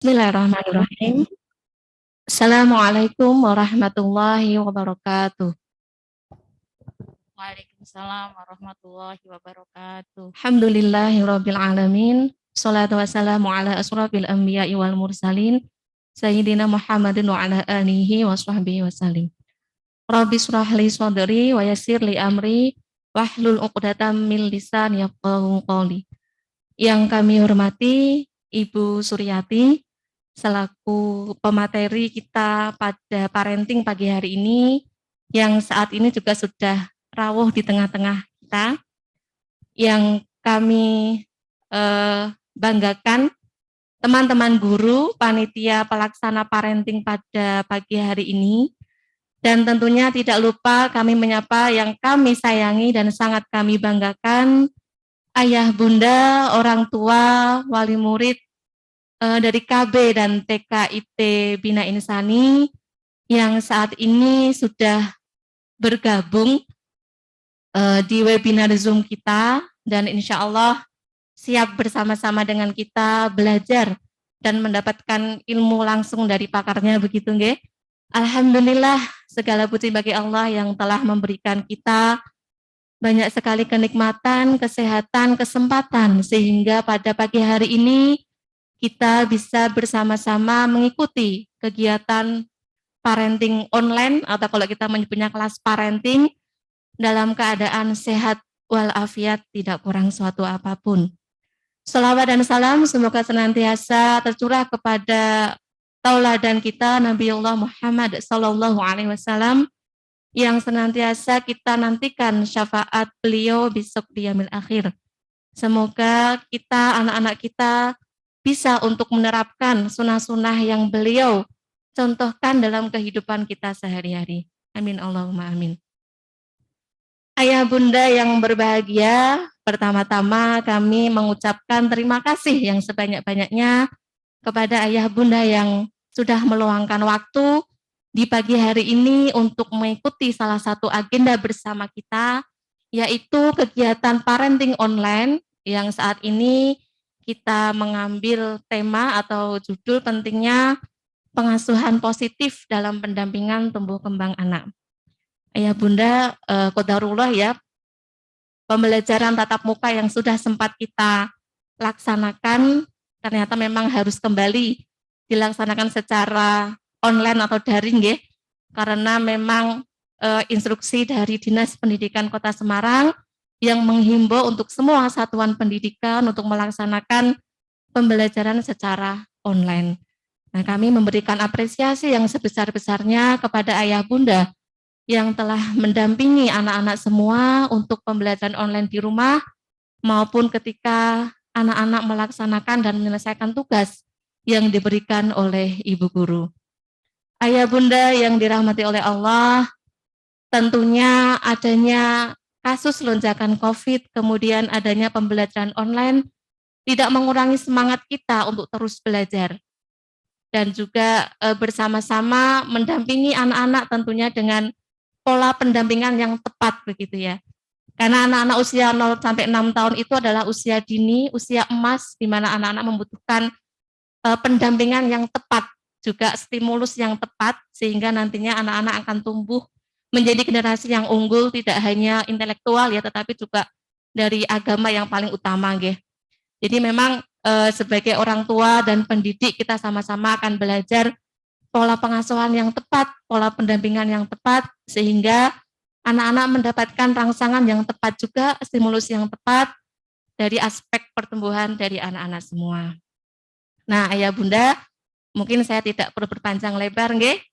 Bismillahirrahmanirrahim. Assalamualaikum warahmatullahi wabarakatuh. Waalaikumsalam warahmatullahi wabarakatuh. Alhamdulillahirabbil alamin. Shalatu wassalamu ala asrofil anbiya'i wal mursalin. Sayyidina Muhammadin wa ala alihi wa sahbihi wasallim. Rabbi shrah li sadri wa yassir li amri wahlul 'uqdatam min lisani yafqahu qawli. Yang kami hormati Ibu Suryati selaku pemateri kita pada parenting pagi hari ini yang saat ini juga sudah rawuh di tengah-tengah kita, yang kami banggakan teman-teman guru panitia pelaksana parenting pada pagi hari ini, dan tentunya tidak lupa kami menyapa yang kami sayangi dan sangat kami banggakan ayah bunda, orang tua, wali murid dari KB dan TKIT Bina Insani yang saat ini sudah bergabung di webinar Zoom kita, dan insya Allah siap bersama-sama dengan kita belajar dan mendapatkan ilmu langsung dari pakarnya, begitu nggih? Alhamdulillah, segala puji bagi Allah yang telah memberikan kita banyak sekali kenikmatan, kesehatan, kesempatan, sehingga pada pagi hari ini kita bisa bersama-sama mengikuti kegiatan parenting online, atau kalau kita menyebutnya kelas parenting, dalam keadaan sehat walafiat, tidak kurang suatu apapun. Shalawat dan salam semoga senantiasa tercurah kepada tauladan kita Nabiullah Muhammad Sallallahu Alaihi Wasallam, yang senantiasa kita nantikan syafaat beliau besok di yaumil akhir. Semoga kita, anak-anak kita, bisa untuk menerapkan sunnah-sunnah yang beliau contohkan dalam kehidupan kita sehari-hari. Amin Allahumma amin. Ayah bunda yang berbahagia, pertama-tama kami mengucapkan terima kasih yang sebanyak-banyaknya kepada ayah bunda yang sudah meluangkan waktu di pagi hari ini untuk mengikuti salah satu agenda bersama kita, yaitu kegiatan parenting online yang saat ini kita mengambil tema atau judul pentingnya pengasuhan positif dalam pendampingan tumbuh kembang anak. Ayah bunda, qadarullah ya, pembelajaran tatap muka yang sudah sempat kita laksanakan ternyata memang harus kembali dilaksanakan secara online atau daring ya, karena memang instruksi dari Dinas Pendidikan Kota Semarang yang menghimbau untuk semua satuan pendidikan untuk melaksanakan pembelajaran secara online. Nah, kami memberikan apresiasi yang sebesar-besarnya kepada ayah bunda yang telah mendampingi anak-anak semua untuk pembelajaran online di rumah maupun ketika anak-anak melaksanakan dan menyelesaikan tugas yang diberikan oleh ibu guru. Ayah bunda yang dirahmati oleh Allah, tentunya adanya kasus lonjakan COVID, kemudian adanya pembelajaran online tidak mengurangi semangat kita untuk terus belajar dan juga bersama-sama mendampingi anak-anak tentunya dengan pola pendampingan yang tepat, begitu ya. Karena anak-anak usia 0 sampai 6 tahun itu adalah usia dini, usia emas, di mana anak-anak membutuhkan pendampingan yang tepat, juga stimulus yang tepat, sehingga nantinya anak-anak akan tumbuh menjadi generasi yang unggul, tidak hanya intelektual ya, tetapi juga dari agama yang paling utama, nggih. Jadi memang sebagai orang tua dan pendidik kita sama-sama akan belajar pola pengasuhan yang tepat, pola pendampingan yang tepat, sehingga anak-anak mendapatkan rangsangan yang tepat juga, stimulus yang tepat dari aspek pertumbuhan dari anak-anak semua. Nah, ayah bunda, mungkin saya tidak perlu berpanjang lebar, nggih.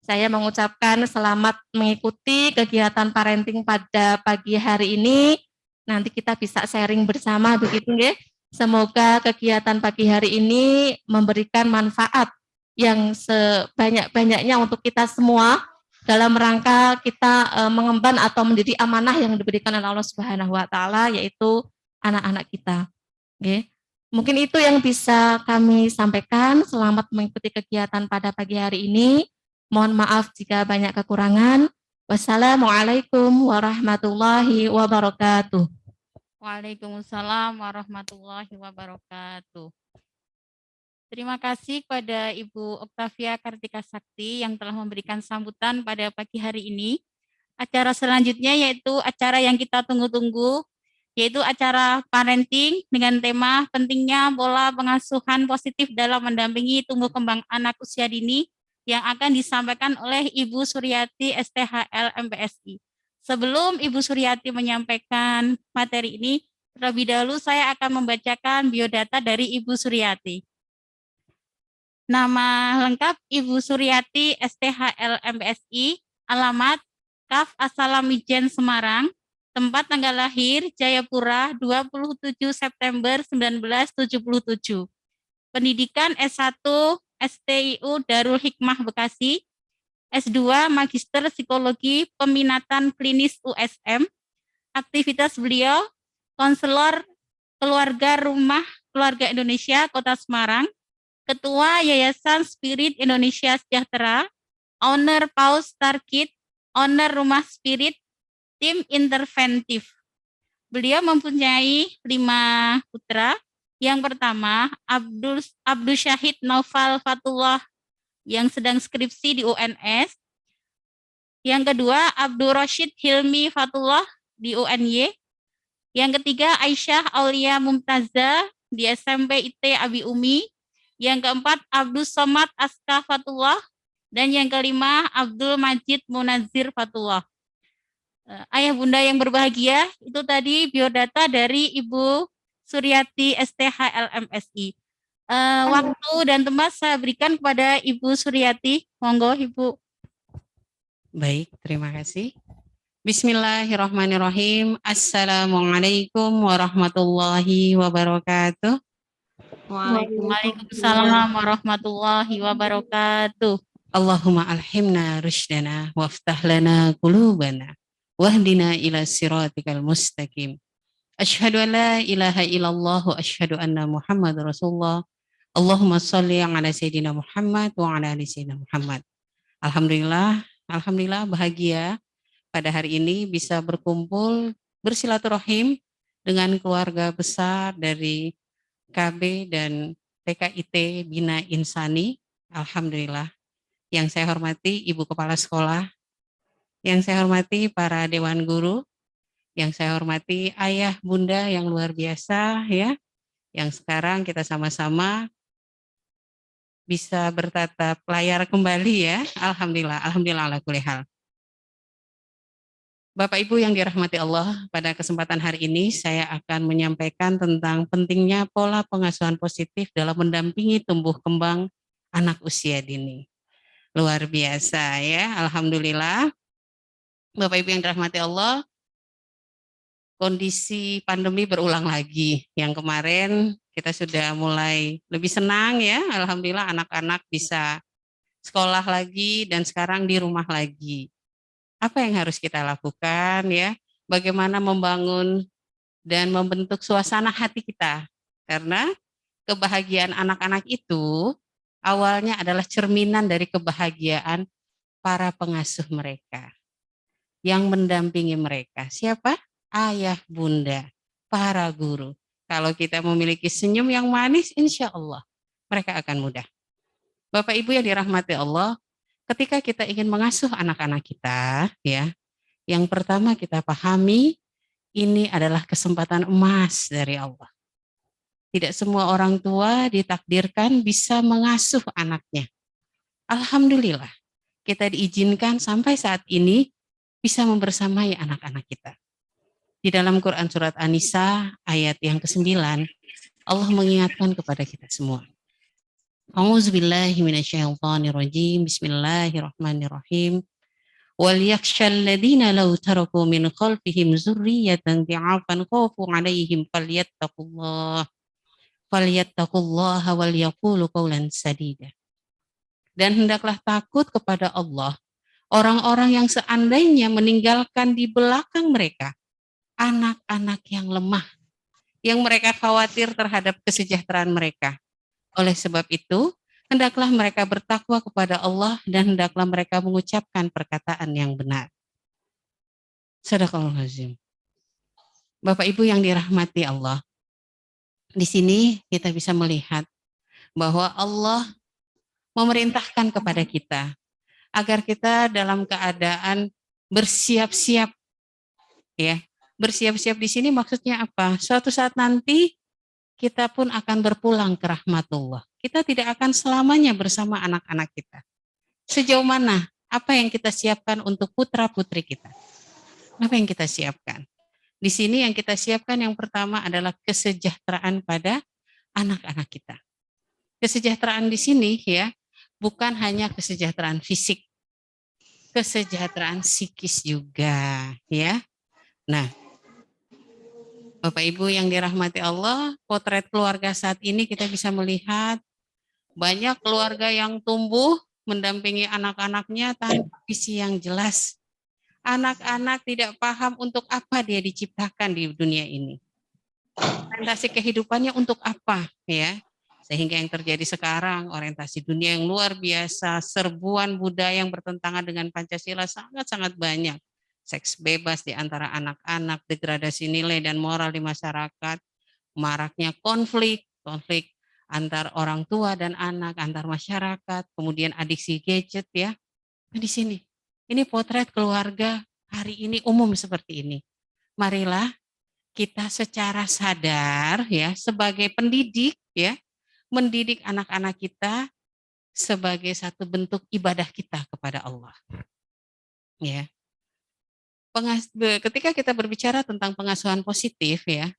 Saya mengucapkan selamat mengikuti kegiatan parenting pada pagi hari ini. Nanti kita bisa sharing bersama, begitu nggih. Semoga kegiatan pagi hari ini memberikan manfaat yang sebanyak-banyaknya untuk kita semua dalam rangka kita mengemban atau menjadi amanah yang diberikan oleh Allah Subhanahu wa taala, yaitu anak-anak kita. Oke. Mungkin itu yang bisa kami sampaikan. Selamat mengikuti kegiatan pada pagi hari ini. Mohon maaf jika banyak kekurangan. Wassalamualaikum warahmatullahi wabarakatuh. Waalaikumsalam warahmatullahi wabarakatuh. Terima kasih kepada Ibu Oktavia Kartika Sakti yang telah memberikan sambutan pada pagi hari ini. Acara selanjutnya yaitu acara yang kita tunggu-tunggu, yaitu acara parenting dengan tema pentingnya pola pengasuhan positif dalam mendampingi tumbuh kembang anak usia dini yang akan disampaikan oleh Ibu Suryati STHL MPSI. Sebelum Ibu Suryati menyampaikan materi ini, terlebih dahulu saya akan membacakan biodata dari Ibu Suryati. Nama lengkap Ibu Suryati STHL MPSI, alamat Kaf Asalamijen Semarang, tempat tanggal lahir Jayapura 27 September 1977. Pendidikan S1 STIU Darul Hikmah Bekasi, S2 Magister Psikologi Peminatan Klinis USM. Aktivitas beliau konselor keluarga Rumah Keluarga Indonesia Kota Semarang, Ketua Yayasan Spirit Indonesia Sejahtera, Owner Paus Star Kid, Owner Rumah Spirit, Tim Interventif. Beliau mempunyai 5 putra. Yang pertama, Abdul Syahid Naufal Fatullah yang sedang skripsi di UNS. Yang kedua, Abdul Rashid Hilmi Fatullah di UNY. Yang ketiga, Aisyah Aulia Mumtaza di SMP IT Abi Umi. Yang keempat, Abdul Somad Aska Fatullah. Dan yang kelima, Abdul Majid Munazir Fatullah. Ayah bunda yang berbahagia, itu tadi biodata dari Ibu Suryati STHL MSI. Waktu dan tempat saya berikan kepada Ibu Suryati. Monggo Ibu. Baik, terima kasih. Bismillahirrahmanirrahim. Assalamualaikum warahmatullahi wabarakatuh. Waalaikumsalam warahmatullahi wabarakatuh. Allahumma alhimna rushdana waftah lana qulubana wahdina ila siratikal mustaqim. Asyhadu an la ilaha illallah wa asyhadu anna Muhammad Rasulullah. Allahumma shalli ala sayyidina Muhammad wa ala ali sayyidina Muhammad. Alhamdulillah bahagia pada hari ini bisa berkumpul bersilaturahim dengan keluarga besar dari KB dan PKIT Bina Insani. Alhamdulillah. Yang saya hormati Ibu Kepala Sekolah, yang saya hormati para Dewan Guru, yang saya hormati ayah bunda yang luar biasa ya, yang sekarang kita sama-sama bisa bertatap layar kembali ya. Alhamdulillah ala kulli hal. Bapak Ibu yang dirahmati Allah, pada kesempatan hari ini saya akan menyampaikan tentang pentingnya pola pengasuhan positif dalam mendampingi tumbuh kembang anak usia dini. Luar biasa ya, alhamdulillah. Bapak Ibu yang dirahmati Allah, kondisi pandemi berulang lagi. Yang kemarin kita sudah mulai lebih senang ya, alhamdulillah anak-anak bisa sekolah lagi dan sekarang di rumah lagi. Apa yang harus kita lakukan ya? Bagaimana membangun dan membentuk suasana hati kita? Karena kebahagiaan anak-anak itu awalnya adalah cerminan dari kebahagiaan para pengasuh mereka yang mendampingi mereka. Siapa? Ayah, bunda, para guru. Kalau kita memiliki senyum yang manis, insya Allah mereka akan mudah. Bapak Ibu yang dirahmati Allah, ketika kita ingin mengasuh anak-anak kita, ya, yang pertama kita pahami ini adalah kesempatan emas dari Allah. Tidak semua orang tua ditakdirkan bisa mengasuh anaknya. Alhamdulillah, kita diizinkan sampai saat ini bisa membersamai anak-anak kita. Di dalam Quran surat An-Nisa ayat yang ke-9, Allah mengingatkan kepada kita semua. A'udzubillahi minasyaitonirrajim. Bismillahirrahmanirrahim. Wal yakhshal ladzina law taraku min khalfihim dzurriyyatan dhi'afan khafu 'alaihim falyattaqullaha wal yaqulu qawlan sadida. Dan hendaklah takut kepada Allah orang-orang yang seandainya meninggalkan di belakang mereka anak-anak yang lemah, yang mereka khawatir terhadap kesejahteraan mereka. Oleh sebab itu, hendaklah mereka bertakwa kepada Allah dan hendaklah mereka mengucapkan perkataan yang benar. Shadaqallahul azim. Bapak Ibu yang dirahmati Allah, di sini kita bisa melihat bahwa Allah memerintahkan kepada kita agar kita dalam keadaan bersiap-siap, ya. Bersiap-siap di sini maksudnya apa? Suatu saat nanti kita pun akan berpulang ke rahmatullah. Kita tidak akan selamanya bersama anak-anak kita. Sejauh mana? Apa yang kita siapkan untuk putra-putri kita? Apa yang kita siapkan? Di sini yang kita siapkan yang pertama adalah kesejahteraan pada anak-anak kita. Kesejahteraan di sini ya, bukan hanya kesejahteraan fisik, kesejahteraan psikis juga ya. Nah, Bapak Ibu yang dirahmati Allah, potret keluarga saat ini kita bisa melihat banyak keluarga yang tumbuh mendampingi anak-anaknya tanpa visi yang jelas. Anak-anak tidak paham untuk apa dia diciptakan di dunia ini. Orientasi kehidupannya untuk apa ya? Sehingga yang terjadi sekarang, orientasi dunia yang luar biasa, serbuan budaya yang bertentangan dengan Pancasila sangat-sangat banyak. Seks bebas di antara anak-anak, degradasi nilai dan moral di masyarakat, maraknya konflik antar orang tua dan anak, antar masyarakat, kemudian adiksi gadget ya. Nah, di sini, ini potret keluarga hari ini umum seperti ini. Marilah kita secara sadar ya, sebagai pendidik ya, mendidik anak-anak kita sebagai satu bentuk ibadah kita kepada Allah. Ya. Ketika kita berbicara tentang pengasuhan positif ya,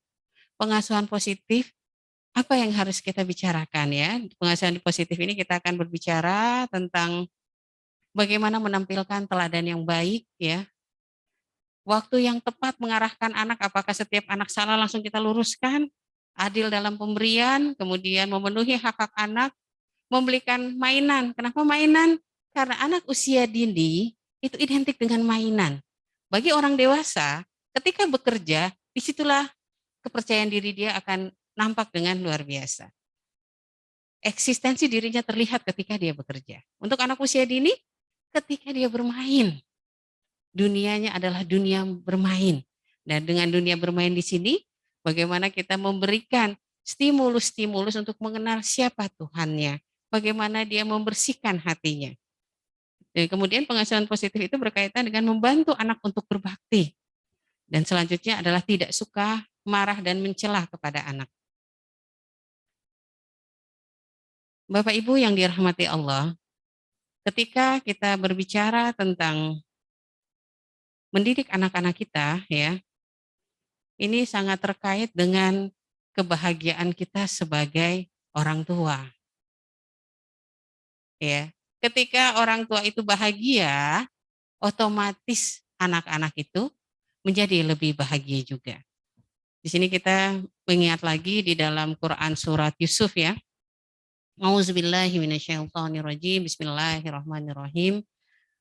pengasuhan positif apa yang harus kita bicarakan ya? Pengasuhan positif ini kita akan berbicara tentang bagaimana menampilkan teladan yang baik ya. Waktu yang tepat mengarahkan anak, apakah setiap anak salah langsung kita luruskan? Adil dalam pemberian, kemudian memenuhi hak-hak anak, membelikan mainan. Kenapa mainan? Karena anak usia dini itu identik dengan mainan. Bagi orang dewasa, ketika bekerja, disitulah kepercayaan diri dia akan nampak dengan luar biasa. Eksistensi dirinya terlihat ketika dia bekerja. Untuk anak usia dini, ketika dia bermain. Dunianya adalah dunia bermain. Dan dengan dunia bermain di sini, bagaimana kita memberikan stimulus-stimulus untuk mengenal siapa Tuhannya. Bagaimana dia membersihkan hatinya. Dan kemudian pengasuhan positif itu berkaitan dengan membantu anak untuk berbakti. Dan selanjutnya adalah tidak suka, marah, dan mencela kepada anak. Bapak Ibu yang dirahmati Allah, ketika kita berbicara tentang mendidik anak-anak kita, ya, ini sangat terkait dengan kebahagiaan kita sebagai orang tua. Ya, ketika orang tua itu bahagia, otomatis anak-anak itu menjadi lebih bahagia juga. Di sini kita mengingat lagi di dalam Quran surat Yusuf ya. Auzubillahi minasyaitonirrajim. Bismillahirrahmanirrahim.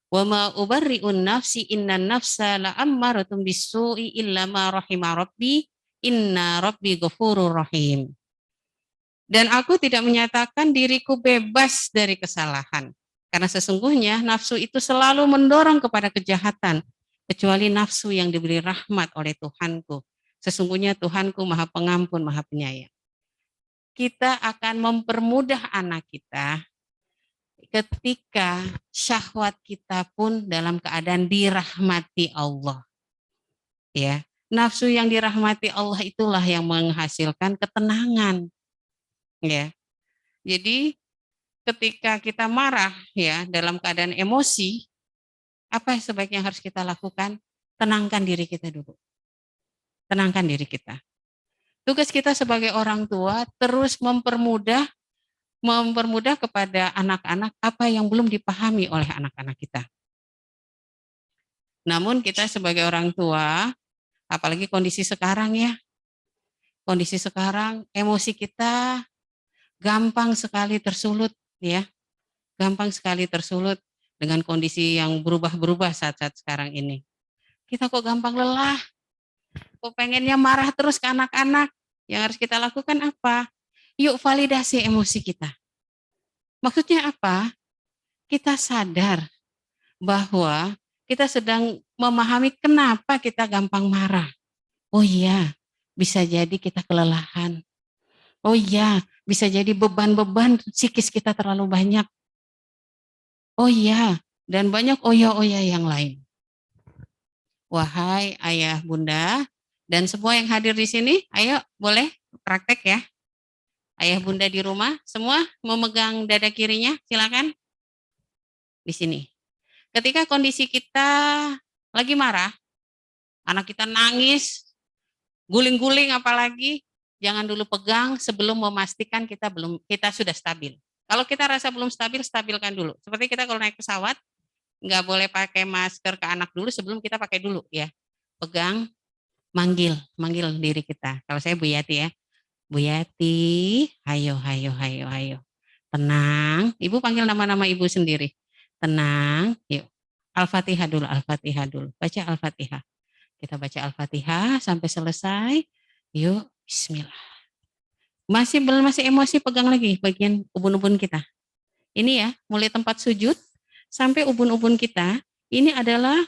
Wa ma ubarri'un nafsi innan nafsa la'ammaratun bis-su'i illa ma rahima rabbi inna rabbi ghafurur rahim. Dan aku tidak menyatakan diriku bebas dari kesalahan. Karena sesungguhnya nafsu itu selalu mendorong kepada kejahatan. Kecuali nafsu yang diberi rahmat oleh Tuhanku. Sesungguhnya Tuhanku maha pengampun, maha penyayang. Kita akan mempermudah anak kita ketika syahwat kita pun dalam keadaan dirahmati Allah. Ya, nafsu yang dirahmati Allah itulah yang menghasilkan ketenangan. Ya. Jadi ketika kita marah ya dalam keadaan emosi, apa yang sebaiknya harus kita lakukan? Tenangkan diri kita dulu. Tenangkan diri kita. Tugas kita sebagai orang tua terus mempermudah kepada anak-anak apa yang belum dipahami oleh anak-anak kita. Namun kita sebagai orang tua, apalagi kondisi sekarang ya, kondisi sekarang emosi kita gampang sekali tersulut ya, gampang sekali tersulut dengan kondisi yang berubah-berubah saat-saat sekarang ini. Kita kok gampang lelah, kok pengennya marah terus ke anak-anak. Yang harus kita lakukan apa? Yuk validasi emosi kita. Maksudnya apa? Kita sadar bahwa kita sedang memahami kenapa kita gampang marah. Oh iya, bisa jadi kita kelelahan. Oh iya, Bisa jadi beban-beban psikis kita terlalu banyak. Oh iya, dan banyak oya-oya yang lain. Wahai ayah bunda dan semua yang hadir di sini, ayo boleh praktek ya. Ayah bunda di rumah, semua memegang dada kirinya, silakan. Di sini. Ketika kondisi kita lagi marah, anak kita nangis, guling-guling apalagi, jangan dulu pegang sebelum memastikan kita sudah stabil. Kalau kita rasa belum stabil, stabilkan dulu. Seperti kita kalau naik pesawat, nggak boleh pakai masker ke anak dulu sebelum kita pakai dulu ya. Pegang, manggil diri kita. Kalau saya Bu Yati ya, Bu Yati, ayo, ayo, ayo, ayo. Tenang, Ibu panggil nama-nama Ibu sendiri. Tenang, yuk. Al-Fatihah dulu, Al-Fatihah dulu. Baca Al-Fatihah. Kita baca Al-Fatihah sampai selesai. Yuk, bismillah. Masih emosi, pegang lagi bagian ubun-ubun kita. Ini ya, mulai tempat sujud sampai ubun-ubun kita. Ini adalah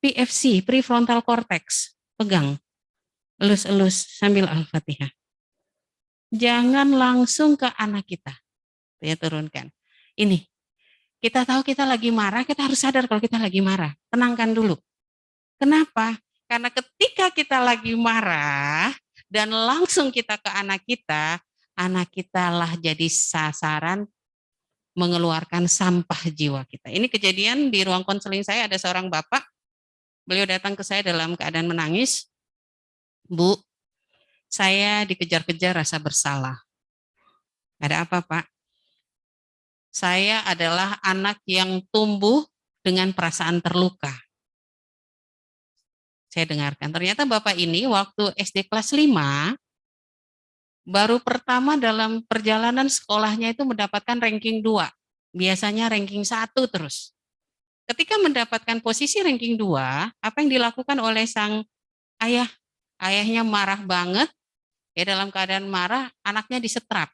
PFC, prefrontal cortex. Pegang. Elus-elus sambil Al-Fatihah. Jangan langsung ke anak kita. Ya, turunkan. Ini, kita tahu kita lagi marah, kita harus sadar kalau kita lagi marah. Tenangkan dulu. Kenapa? Karena ketika kita lagi marah dan langsung kita ke anak kita lah jadi sasaran mengeluarkan sampah jiwa kita. Ini kejadian di ruang konseling saya, ada seorang bapak, beliau datang ke saya dalam keadaan menangis. Bu, saya dikejar-kejar rasa bersalah. Ada apa, Pak? Saya adalah anak yang tumbuh dengan perasaan terluka. Saya dengarkan, ternyata Bapak ini waktu SD kelas 5, baru pertama dalam perjalanan sekolahnya itu mendapatkan ranking 2. Biasanya ranking 1 terus. Ketika mendapatkan posisi ranking 2, apa yang dilakukan oleh sang ayah? Ayahnya marah banget, ya dalam keadaan marah, anaknya disetrap.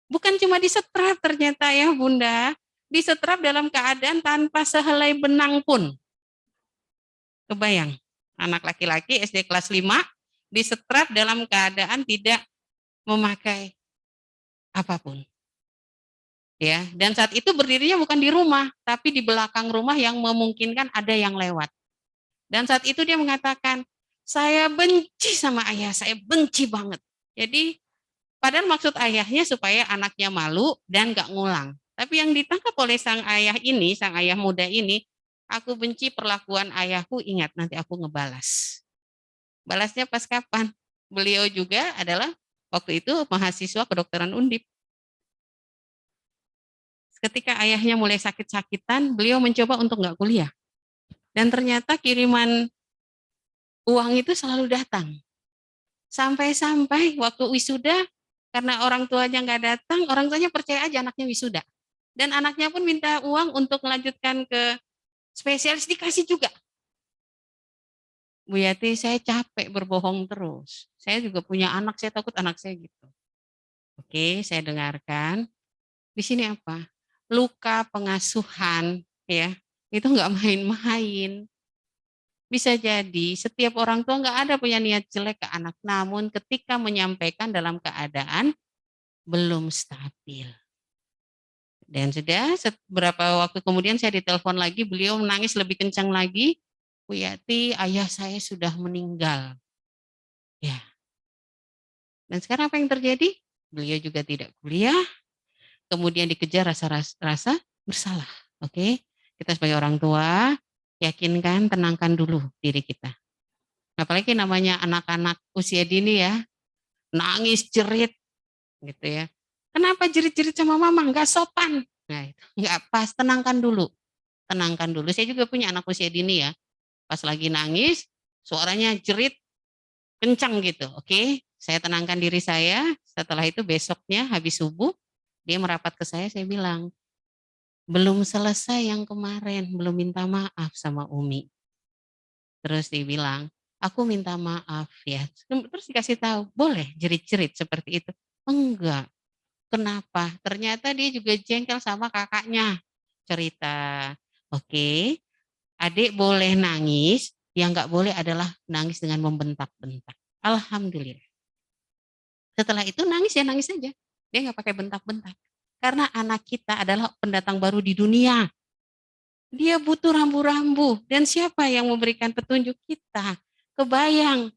Bukan cuma disetrap ternyata ya bunda, disetrap dalam keadaan tanpa sehelai benang pun. Kebayang, anak laki-laki SD kelas 5 disetrap dalam keadaan tidak memakai apapun. Ya, dan saat itu berdirinya bukan di rumah, tapi di belakang rumah yang memungkinkan ada yang lewat. Dan saat itu dia mengatakan, saya benci sama ayah, saya benci banget. Jadi padahal maksud ayahnya supaya anaknya malu dan gak ngulang. Tapi yang ditangkap oleh sang ayah ini, sang ayah muda ini, aku benci perlakuan ayahku, ingat nanti aku ngebalas. Balasnya pas kapan? Beliau juga adalah waktu itu mahasiswa kedokteran Undip. Ketika ayahnya mulai sakit-sakitan, beliau mencoba untuk nggak kuliah. Dan ternyata kiriman uang itu selalu datang. Sampai-sampai waktu wisuda, karena orang tuanya nggak datang, orang tuanya percaya aja anaknya wisuda. Dan anaknya pun minta uang untuk melanjutkan ke spesialis, dikasih juga. Bu Yati, saya capek berbohong terus. Saya juga punya anak, saya takut anak saya gitu. Oke, saya dengarkan. Di sini apa? Luka pengasuhan, ya, itu nggak main-main. Bisa jadi setiap orang tua nggak ada punya niat jelek ke anak, namun ketika menyampaikan dalam keadaan belum stabil. Dan sudah beberapa waktu kemudian saya ditelepon lagi, beliau menangis lebih kencang lagi, Bu Yati, ayah saya sudah meninggal. Ya. Dan sekarang apa yang terjadi? Beliau juga tidak kuliah, kemudian dikejar rasa bersalah. Oke, kita sebagai orang tua, yakinkan, tenangkan dulu diri kita. Apalagi namanya anak-anak usia dini ya, nangis, jerit, gitu ya. Kenapa jerit-jerit sama mama? Nggak sopan. Nah, itu nggak pas, tenangkan dulu. Tenangkan dulu. Saya juga punya anak usia dini ya. Pas lagi nangis, suaranya jerit, kencang gitu. Oke, saya tenangkan diri saya. Setelah itu besoknya habis subuh, dia merapat ke saya bilang, belum selesai yang kemarin, belum minta maaf sama Umi. Terus dia bilang, aku minta maaf ya. Terus dikasih tahu, boleh jerit-jerit seperti itu. Enggak. Kenapa? Ternyata dia juga jengkel sama kakaknya. Cerita, oke, adik boleh nangis, yang enggak boleh adalah nangis dengan membentak-bentak. Alhamdulillah. Setelah itu nangis ya nangis aja. Dia nggak pakai bentak-bentak. Karena anak kita adalah pendatang baru di dunia. Dia butuh rambu-rambu. Dan siapa yang memberikan petunjuk kita? Kebayang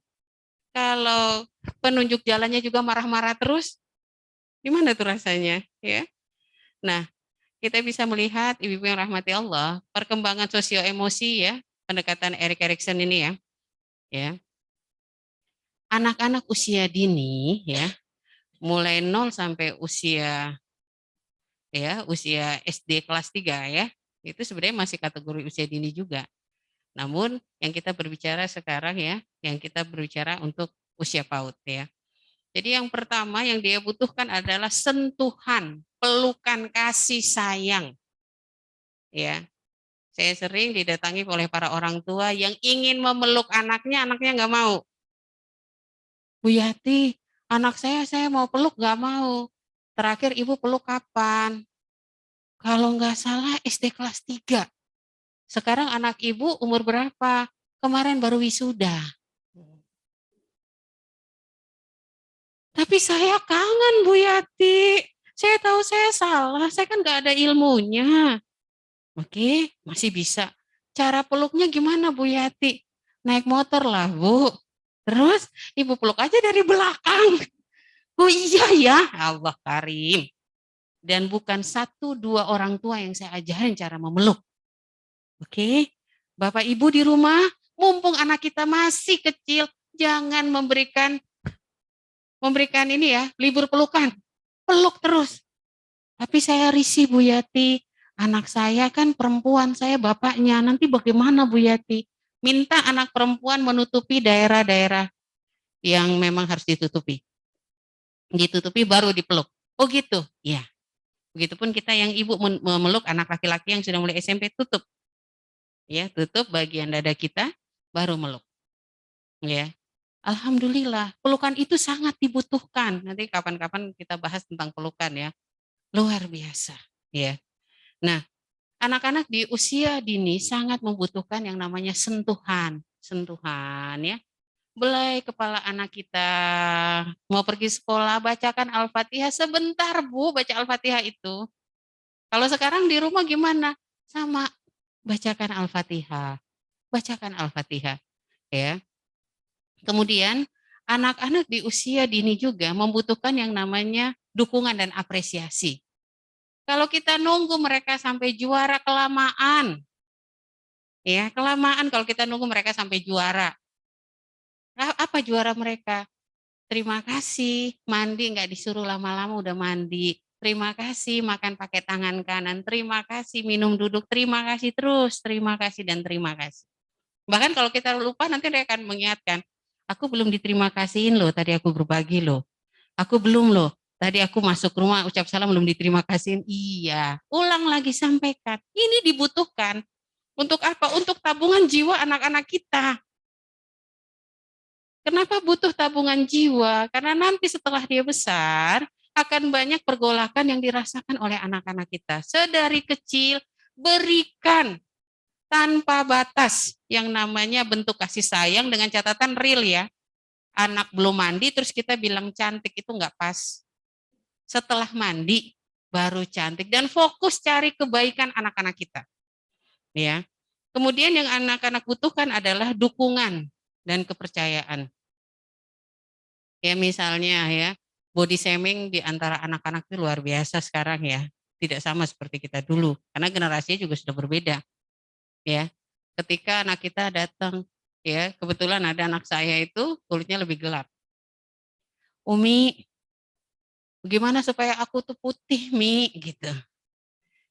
kalau penunjuk jalannya juga marah-marah terus, gimana tuh rasanya? Ya. Nah, kita bisa melihat ibu-ibu yang rahmati Allah, perkembangan sosio emosi ya, pendekatan Erik Erikson ini ya. Ya. Anak-anak usia dini ya, mulai 0 sampai usia SD kelas 3 ya. Itu sebenarnya masih kategori usia dini juga. Namun yang kita berbicara sekarang ya, yang kita berbicara untuk usia PAUD ya. Jadi yang pertama yang dia butuhkan adalah sentuhan, pelukan kasih sayang. Ya, saya sering didatangi oleh para orang tua yang ingin memeluk anaknya nggak mau. Bu Yati, anak saya mau peluk nggak mau. Terakhir ibu peluk kapan? Kalau nggak salah SD kelas 3. Sekarang anak ibu umur berapa? Kemarin baru wisuda. Tapi saya kangen Bu Yati. Saya tahu saya salah, saya kan nggak ada ilmunya. Oke, masih bisa. Cara peluknya gimana Bu Yati? Naik motor lah Bu. Terus ibu peluk aja dari belakang. Oh iya ya, Allah Karim. Dan bukan 1-2 orang tua yang saya ajarin cara memeluk. Oke, Bapak Ibu di rumah, mumpung anak kita masih kecil, jangan memberikan ini ya, libur pelukan. Peluk terus. Tapi saya risih Bu Yati, anak saya kan perempuan, saya bapaknya, nanti bagaimana Bu Yati? Minta anak perempuan menutupi daerah-daerah yang memang harus ditutupi. Ditutupi baru dipeluk. Oh gitu? Ya. Begitupun kita yang ibu memeluk anak laki-laki yang sudah mulai SMP, tutup. Ya, tutup bagian dada kita, baru meluk. Ya. Alhamdulillah, pelukan itu sangat dibutuhkan. Nanti kapan-kapan kita bahas tentang pelukan ya. Luar biasa, ya. Nah, anak-anak di usia dini sangat membutuhkan yang namanya sentuhan. Sentuhan ya. Belai kepala anak kita mau pergi sekolah, bacakan Al-Fatihah sebentar Bu, baca Al-Fatihah itu. Kalau sekarang di rumah gimana? Sama, bacakan Al-Fatihah. Bacakan Al-Fatihah ya. Kemudian anak-anak di usia dini juga membutuhkan yang namanya dukungan dan apresiasi. Kalau kita nunggu mereka sampai juara kelamaan, ya kelamaan kalau kita nunggu mereka sampai juara. Apa juara mereka? Terima kasih, mandi nggak disuruh lama-lama udah mandi. Terima kasih makan pakai tangan kanan. Terima kasih minum duduk. Terima kasih terus. Terima kasih dan terima kasih. Bahkan kalau kita lupa nanti dia akan mengingatkan. Aku belum diterima kasihin loh. Tadi aku berbagi loh. Aku belum loh. Tadi aku masuk rumah ucap salam belum diterima kasihin. Iya. Ulang lagi sampaikan. Ini dibutuhkan. Untuk apa? Untuk tabungan jiwa anak-anak kita. Kenapa butuh tabungan jiwa? Karena nanti setelah dia besar, akan banyak pergolakan yang dirasakan oleh anak-anak kita. Sedari kecil, berikan tanpa batas yang namanya bentuk kasih sayang dengan catatan real ya. Anak belum mandi terus kita bilang cantik itu nggak pas. Setelah mandi baru cantik dan fokus cari kebaikan anak-anak kita. Ya. Kemudian yang anak-anak butuhkan adalah dukungan dan kepercayaan. Ya misalnya ya, body shaming di antara anak-anak itu luar biasa sekarang ya. Tidak sama seperti kita dulu, karena generasinya juga sudah berbeda. Ya, ketika anak kita datang, ya kebetulan ada anak saya itu kulitnya lebih gelap. Umi, bagaimana supaya aku tuh putih, Mi? Gitu.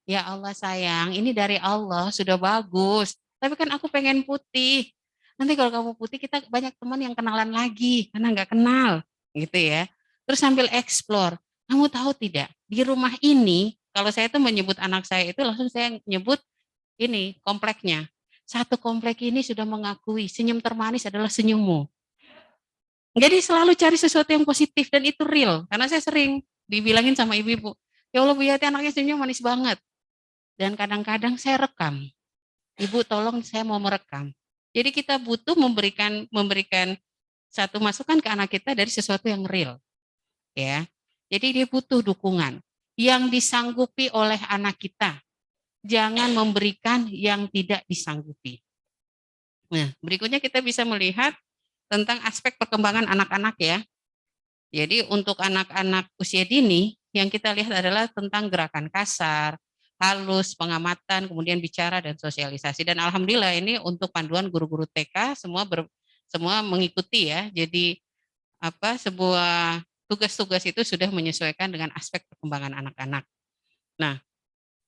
Ya Allah sayang, ini dari Allah sudah bagus. Tapi kan aku pengen putih. Nanti kalau kamu putih kita banyak teman yang kenalan lagi karena nggak kenal, gitu ya. Terus sambil explore. Kamu tahu tidak di rumah ini kalau saya tuh menyebut anak saya itu langsung saya nyebut ini kompleknya. Satu komplek ini sudah mengakui senyum termanis adalah senyummu. Jadi selalu cari sesuatu yang positif dan itu real. Karena saya sering dibilangin sama ibu-ibu, ya Allah Bu Yati anaknya senyumnya manis banget. Dan kadang-kadang saya rekam. Ibu tolong saya mau merekam. Jadi kita butuh memberikan satu masukan ke anak kita dari sesuatu yang real. Ya. Jadi dia butuh dukungan yang disanggupi oleh anak kita. Jangan memberikan yang tidak disanggupi. Nah, berikutnya kita bisa melihat tentang aspek perkembangan anak-anak ya. Jadi untuk anak-anak usia dini yang kita lihat adalah tentang gerakan kasar, halus, pengamatan, kemudian bicara dan sosialisasi. Dan alhamdulillah ini untuk panduan guru-guru TK semua mengikuti ya. Jadi sebuah tugas-tugas itu sudah menyesuaikan dengan aspek perkembangan anak-anak. Nah,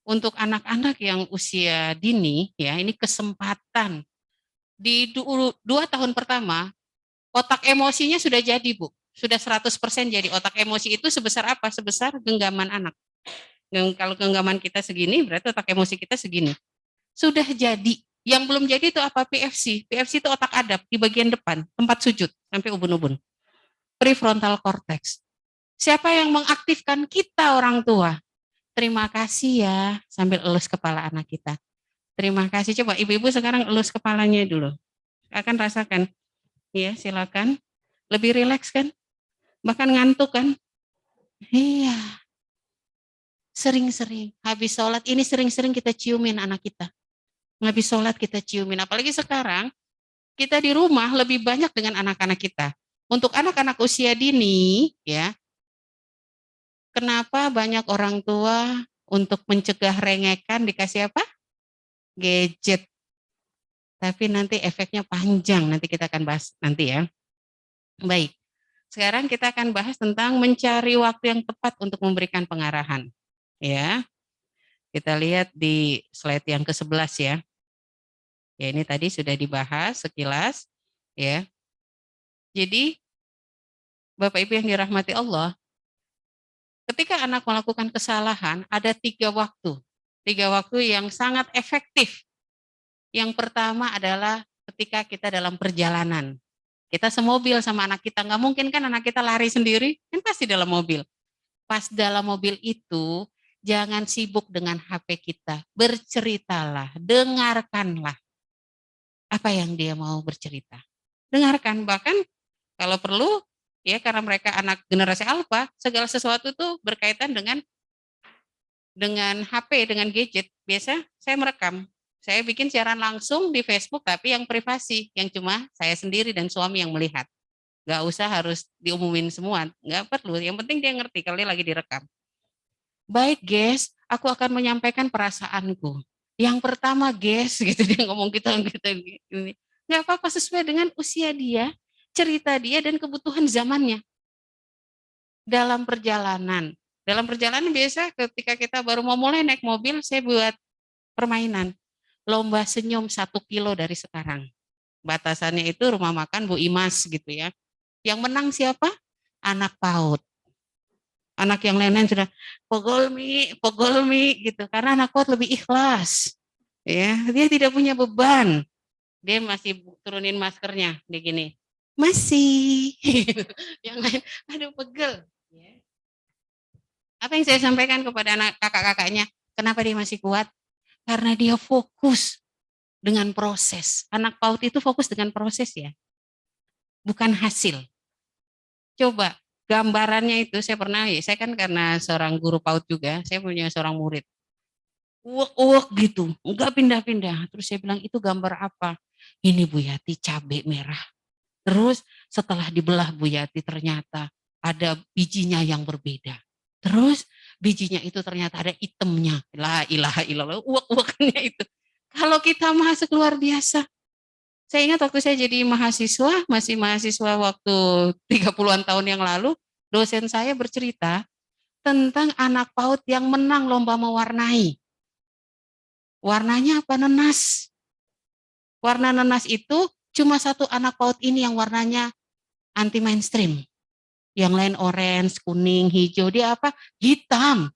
untuk anak-anak yang usia dini ya, ini kesempatan di 2 tahun pertama otak emosinya sudah jadi, Bu. Sudah 100% jadi. Otak emosi itu sebesar apa? Sebesar genggaman anak. Kalau genggaman kita segini, berarti otak emosi kita segini. Sudah jadi. Yang belum jadi itu apa? PFC. PFC itu otak adap di bagian depan, tempat sujud, sampai ubun-ubun. Prefrontal cortex. Siapa yang mengaktifkan kita orang tua? Terima kasih ya, sambil elus kepala anak kita. Terima kasih. Coba ibu-ibu sekarang elus kepalanya dulu. Akan rasakan. Ya, silakan. Lebih rileks kan? Bahkan ngantuk kan? Iya. Sering-sering. Habis sholat, ini sering-sering kita ciumin anak kita. Habis sholat kita ciumin. Apalagi sekarang, kita di rumah lebih banyak dengan anak-anak kita. Untuk anak-anak usia dini, ya, kenapa banyak orang tua untuk mencegah rengekan dikasih apa? Gadget. Tapi nanti efeknya panjang, nanti kita akan bahas nanti ya. Baik. Sekarang kita akan bahas tentang mencari waktu yang tepat untuk memberikan pengarahan. Ya, kita lihat di slide yang ke-11 ya. Ya, ini tadi sudah dibahas sekilas. Ya, jadi Bapak Ibu yang dirahmati Allah, ketika anak melakukan kesalahan, ada 3 waktu. 3 waktu yang sangat efektif. Yang pertama adalah ketika kita dalam perjalanan. Kita semobil sama anak kita, nggak mungkin kan anak kita lari sendiri, kan pasti dalam mobil. Pas dalam mobil itu, jangan sibuk dengan HP kita, berceritalah, dengarkanlah apa yang dia mau bercerita. Dengarkan, bahkan kalau perlu, ya karena mereka anak generasi alfa, segala sesuatu itu berkaitan dengan HP, dengan gadget. Biasa saya merekam, saya bikin siaran langsung di Facebook, tapi yang privasi, yang cuma saya sendiri dan suami yang melihat. Nggak usah harus diumumin semua, nggak perlu. Yang penting dia ngerti kalau dia lagi direkam. Baik, guys, aku akan menyampaikan perasaanku. Yang pertama, guys, gitu dia ngomong kita ini. Nggak apa-apa, sesuai dengan usia dia, cerita dia dan kebutuhan zamannya. Dalam perjalanan biasa ketika kita baru mau mulai naik mobil, saya buat permainan. Lomba senyum 1 kilo dari sekarang. Batasannya itu rumah makan Bu Imas gitu ya. Yang menang siapa? Anak PAUD. Anak yang lain-lain sudah pogol mi gitu. Karena anak PAUD lebih ikhlas. Ya, dia tidak punya beban. Dia masih turunin maskernya, dia gini. Masih. Yang lain, aduh pegel. Apa yang saya sampaikan kepada anak kakak-kakaknya? Kenapa dia masih kuat? Karena dia fokus dengan proses. Anak PAUD itu fokus dengan proses ya. Bukan hasil. Coba gambarannya itu saya kan karena seorang guru PAUD juga, saya punya seorang murid. Uwek gitu, enggak pindah-pindah. Terus saya bilang, itu gambar apa? Ini Bu Yati, cabai merah. Terus setelah dibelah Bu Yati ternyata ada bijinya yang berbeda. Terus bijinya itu ternyata ada itemnya. La ilaha illallah, uwek-uweknya itu. Kalau kita masuk luar biasa. Saya ingat waktu saya jadi mahasiswa, masih mahasiswa waktu 30-an tahun yang lalu, dosen saya bercerita tentang anak PAUD yang menang lomba mewarnai. Warnanya apa? Nenas. Warna nenas itu cuma satu anak PAUD ini yang warnanya anti mainstream. Yang lain orange, kuning, hijau, dia apa? Hitam.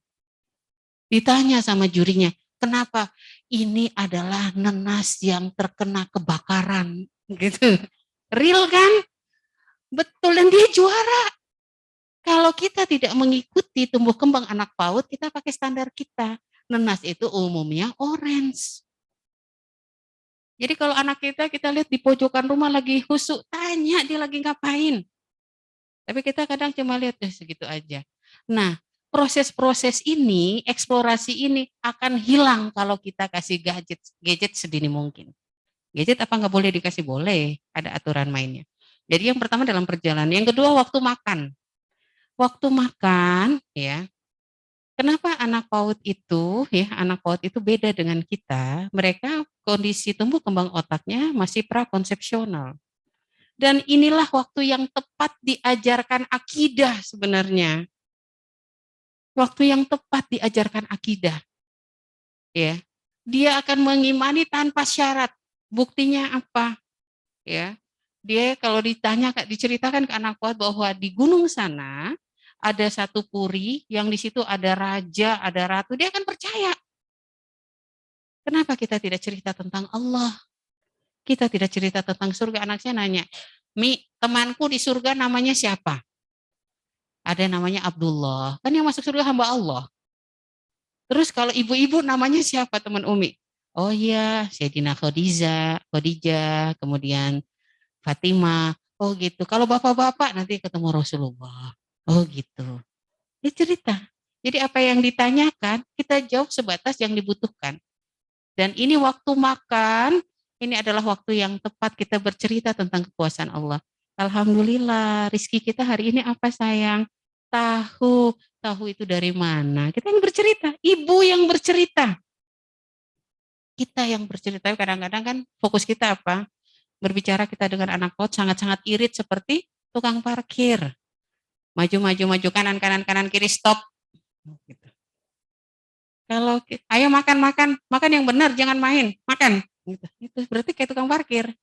Ditanya sama jurinya, kenapa? Ini adalah nenas yang terkena kebakaran. Gitu. Real kan? Betul, dan dia juara. Kalau kita tidak mengikuti tumbuh kembang anak PAUD, kita pakai standar kita. Nenas itu umumnya orange. Jadi kalau anak kita lihat di pojokan rumah lagi husuk, tanya dia lagi ngapain. Tapi kita kadang cuma lihat segitu aja. Nah, proses-proses ini, eksplorasi ini akan hilang kalau kita kasih gadget sedini mungkin. Gadget apa nggak boleh dikasih? Boleh, ada aturan mainnya. Jadi yang pertama dalam perjalanan, yang kedua waktu makan. Waktu makan, ya, kenapa anak PAUD itu, ya, anak PAUD itu beda dengan kita? Mereka kondisi tumbuh kembang otaknya masih prakonsepsional. Dan inilah waktu yang tepat diajarkan akidah sebenarnya. Waktu yang tepat diajarkan akidah, ya. Dia akan mengimani tanpa syarat. Buktinya apa? Ya. Dia kalau ditanya, diceritakan ke anak PAUD bahwa di gunung sana ada satu puri yang di situ ada raja, ada ratu, dia akan percaya. Kenapa kita tidak cerita tentang Allah? Kita tidak cerita tentang surga. Anak saya nanya, Mi, temanku di surga namanya siapa? Ada namanya Abdullah. Kan yang masuk surga hamba Allah. Terus kalau ibu-ibu namanya siapa teman Umi? Oh iya, Sayyidina Khadijah, kemudian Fatimah. Oh gitu. Kalau bapak-bapak nanti ketemu Rasulullah. Oh gitu. Dia cerita. Jadi apa yang ditanyakan, kita jawab sebatas yang dibutuhkan. Dan ini waktu makan, ini adalah waktu yang tepat kita bercerita tentang kekuasaan Allah. Alhamdulillah, rizki kita hari ini apa sayang? Tahu. Tahu itu dari mana? Kita yang bercerita, ibu yang bercerita. Kita yang bercerita, kadang-kadang kan fokus kita apa? Berbicara kita dengan anak PAUD sangat-sangat irit seperti tukang parkir. Maju, kanan, kanan, kanan, kiri, stop. Gitu. Kalau ayo makan yang benar, jangan main, makan. Gitu. Itu berarti kayak tukang parkir.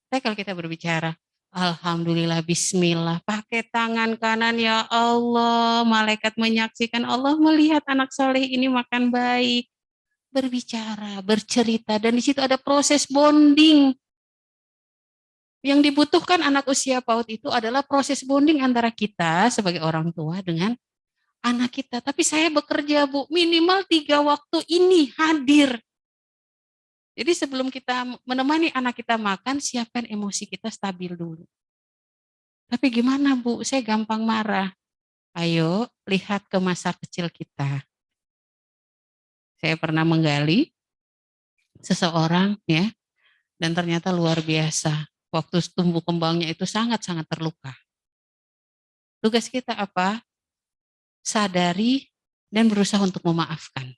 Tapi kalau kita berbicara, alhamdulillah, bismillah, pakai tangan kanan, ya Allah, malaikat menyaksikan, Allah melihat anak soleh ini makan baik. Berbicara, bercerita, dan di situ ada proses bonding. Yang dibutuhkan anak usia PAUD itu adalah proses bonding antara kita sebagai orang tua dengan anak kita. Tapi saya bekerja, Bu, minimal 3 waktu ini hadir. Jadi sebelum kita menemani anak kita makan, siapkan emosi kita stabil dulu. Tapi gimana, Bu? Saya gampang marah. Ayo lihat ke masa kecil kita. Saya pernah menggali seseorang, ya, dan ternyata luar biasa. Waktu tumbuh kembangnya itu sangat-sangat terluka. Tugas kita apa? Sadari dan berusaha untuk memaafkan.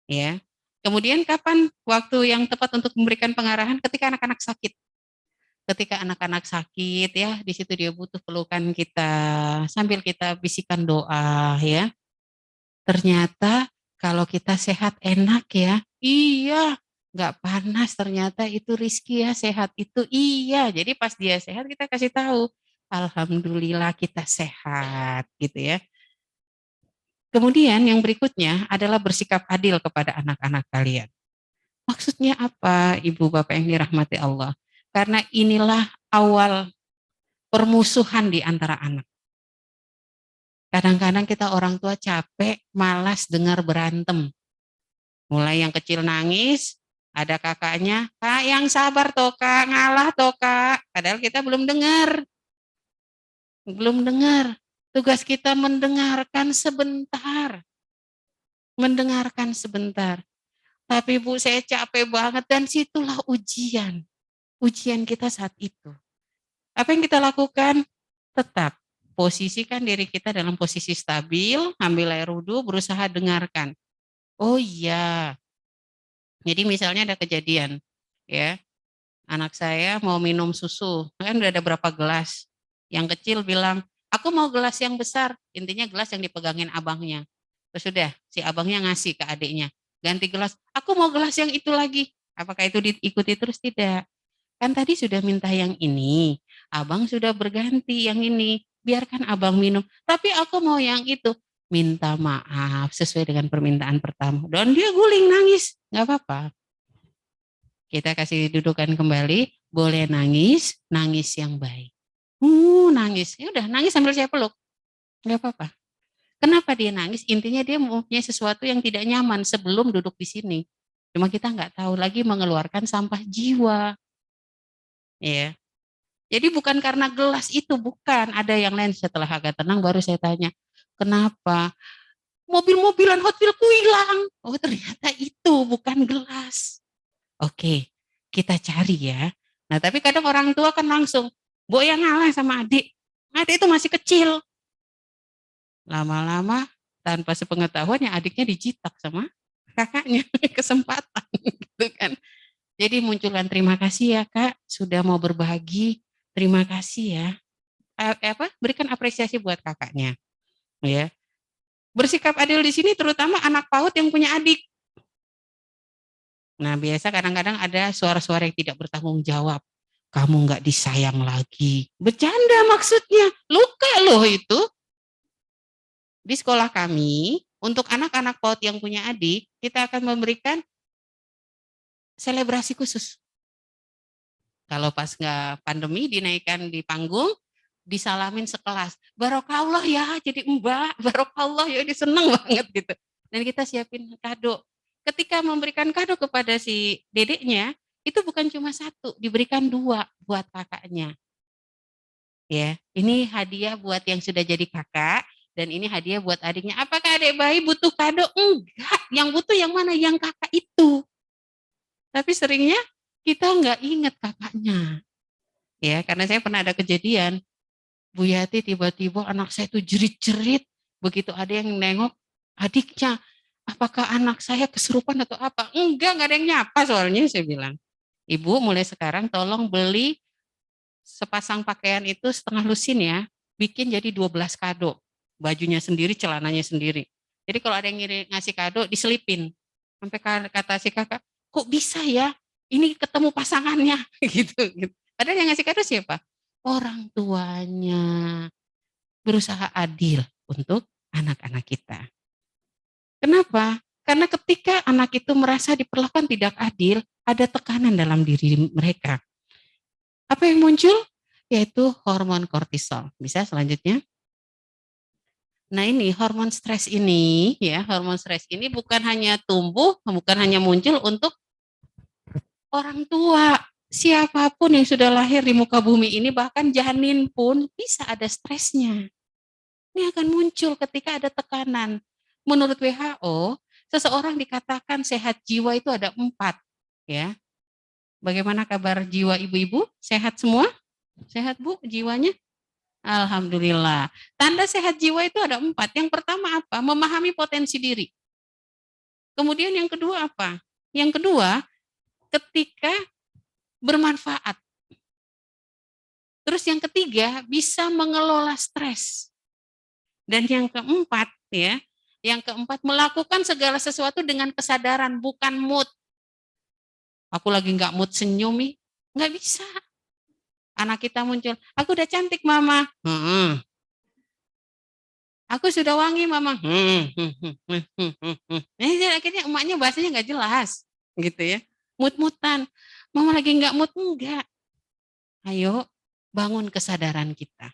Ya. Kemudian kapan waktu yang tepat untuk memberikan pengarahan? Ketika anak-anak sakit. Ketika anak-anak sakit, ya, di situ dia butuh pelukan kita sambil kita bisikan doa, ya. Ternyata kalau kita sehat enak, ya. Iya, nggak panas, ternyata itu rizki, ya, sehat itu iya. Jadi pas dia sehat kita kasih tahu, alhamdulillah kita sehat, gitu ya. Kemudian yang berikutnya adalah bersikap adil kepada anak-anak kalian. Maksudnya apa, Ibu Bapak yang dirahmati Allah? Karena inilah awal permusuhan di antara anak. Kadang-kadang kita orang tua capek, malas dengar berantem. Mulai yang kecil nangis, ada kakaknya, Kak yang sabar toh Kak, ngalah toh Kak. Padahal kita belum dengar. Belum dengar. Tugas kita mendengarkan sebentar. Mendengarkan sebentar. Tapi Bu, saya capek banget, dan situlah ujian. Ujian kita saat itu. Apa yang kita lakukan? Tetap posisikan diri kita dalam posisi stabil, ambil air wudhu, berusaha dengarkan. Oh iya. Jadi misalnya ada kejadian, ya. Anak saya mau minum susu, kan udah ada berapa gelas. Yang kecil bilang, aku mau gelas yang besar. Intinya gelas yang dipegangin abangnya. Terus sudah, si abangnya ngasih ke adiknya. Ganti gelas, aku mau gelas yang itu lagi. Apakah itu diikuti terus? Tidak. Kan tadi sudah minta yang ini, abang sudah berganti yang ini. Biarkan abang minum. Tapi aku mau yang itu. Minta maaf sesuai dengan permintaan pertama. Dan dia guling nangis. Nggak apa-apa. Kita kasih dudukan kembali. Boleh nangis, nangis yang baik. Nangis. Ya udah, nangis sambil saya peluk. Nggak apa-apa. Kenapa dia nangis? Intinya dia mempunyai sesuatu yang tidak nyaman sebelum duduk di sini. Cuma kita nggak tahu lagi mengeluarkan sampah jiwa. Ya. Jadi bukan karena gelas itu, bukan. Ada yang lain. Setelah agak tenang baru saya tanya, Kenapa? Mobil-mobilan Hot Wheels-ku hilang. Oh, ternyata itu bukan gelas. Oke, kita cari ya. Nah, tapi kadang orang tua kan langsung, "Mbok yang ngalah sama adik. Adik itu masih kecil." Lama-lama tanpa sepengetahuannya adiknya dijitak sama kakaknya. Kesempatan gitu kan. Jadi munculkan, "Terima kasih ya Kak sudah mau berbagi. Terima kasih ya." Berikan apresiasi buat kakaknya, ya. Bersikap adil di sini terutama anak PAUD yang punya adik. Nah, biasa kadang-kadang ada suara-suara yang tidak bertanggung jawab. "Kamu nggak disayang lagi." Bercanda maksudnya, luka loh itu. Di sekolah kami, untuk anak-anak PAUD yang punya adik, kita akan memberikan selebrasi khusus. Kalau pas nggak pandemi dinaikkan di panggung, disalamin sekelas. "Barokallah ya jadi Mbak, barokallah ya," dia seneng banget gitu. Dan kita siapin kado. Ketika memberikan kado kepada si dedeknya, itu bukan cuma satu, diberikan 2 buat kakaknya. Ya, ini hadiah buat yang sudah jadi kakak, dan ini hadiah buat adiknya. Apakah adik bayi butuh kado? Enggak, yang butuh yang mana? Yang kakak itu. Tapi seringnya kita nggak ingat kakaknya. Ya, karena saya pernah ada kejadian, Bu Yati tiba-tiba anak saya itu jerit-jerit, begitu ada yang nengok adiknya, "Apakah anak saya kesurupan atau apa?" Enggak ada yang nyapa soalnya saya bilang. "Ibu mulai sekarang tolong beli sepasang pakaian itu setengah lusin ya, bikin jadi 12 kado. Bajunya sendiri, celananya sendiri. Jadi kalau ada yang ngasih kado diselipin." Sampai kata si kakak, "Kok bisa ya? Ini ketemu pasangannya." gitu. Padahal yang ngasih kado siapa? Orang tuanya. Berusaha adil untuk anak-anak kita. Kenapa? Karena ketika anak itu merasa diperlakukan tidak adil, ada tekanan dalam diri mereka. Apa yang muncul? Yaitu hormon kortisol. Bisa selanjutnya? Nah ini hormon stres ini, ya hormon stres ini bukan hanya tumbuh, bukan hanya muncul untuk orang tua. Siapapun yang sudah lahir di muka bumi ini, bahkan janin pun bisa ada stresnya. Ini akan muncul ketika ada tekanan. Menurut WHO, seseorang dikatakan sehat jiwa itu ada 4. Ya. Bagaimana kabar jiwa ibu-ibu? Sehat semua? Sehat Bu jiwanya? Alhamdulillah. Tanda sehat jiwa itu ada 4. Yang pertama apa? Memahami potensi diri. Kemudian yang kedua apa? Yang kedua, ketika bermanfaat. Terus yang ketiga, bisa mengelola stres. Dan yang keempat, ya, yang keempat melakukan segala sesuatu dengan kesadaran, bukan mood. Aku lagi nggak mood senyum nih, nggak bisa. Anak kita muncul, "Aku udah cantik mama." "Aku sudah wangi mama." Akhirnya emaknya bahasanya nggak jelas, gitu ya. Mood-mutan. "Mama lagi nggak mood." Enggak. Ayo bangun kesadaran kita.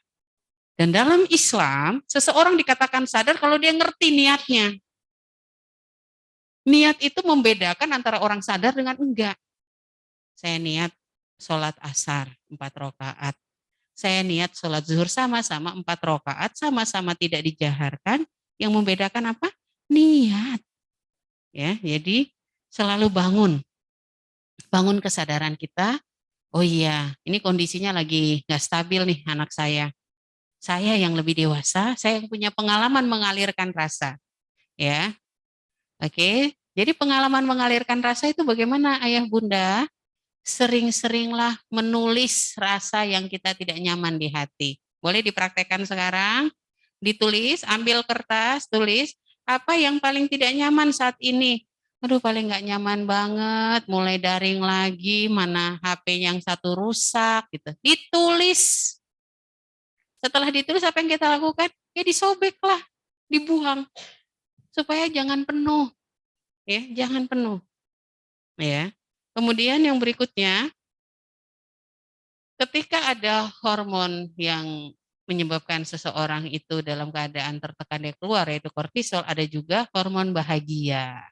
Dan dalam Islam, seseorang dikatakan sadar kalau dia ngerti niatnya. Niat itu membedakan antara orang sadar dengan enggak. Saya niat sholat asar 4 rakaat. Saya niat sholat zuhur sama-sama 4 rakaat, sama-sama tidak dijaharkan. Yang membedakan apa? Niat. Ya, jadi selalu bangun kesadaran kita. Oh iya, ini kondisinya lagi nggak stabil nih anak saya. Saya yang lebih dewasa, saya yang punya pengalaman mengalirkan rasa. Ya, oke. Jadi pengalaman mengalirkan rasa itu bagaimana ayah bunda? Sering-seringlah menulis rasa yang kita tidak nyaman di hati. Boleh dipraktekkan sekarang? Ditulis, ambil kertas, tulis, apa yang paling tidak nyaman saat ini? Aduh paling nggak nyaman banget, mulai daring lagi, mana HP yang satu rusak, gitu. Ditulis. Setelah ditulis apa yang kita lakukan? Ya disobek lah, dibuang. Supaya jangan penuh. Ya, jangan penuh. Ya. Kemudian yang berikutnya, ketika ada hormon yang menyebabkan seseorang itu dalam keadaan tertekan dia keluar, yaitu kortisol, ada juga hormon bahagia.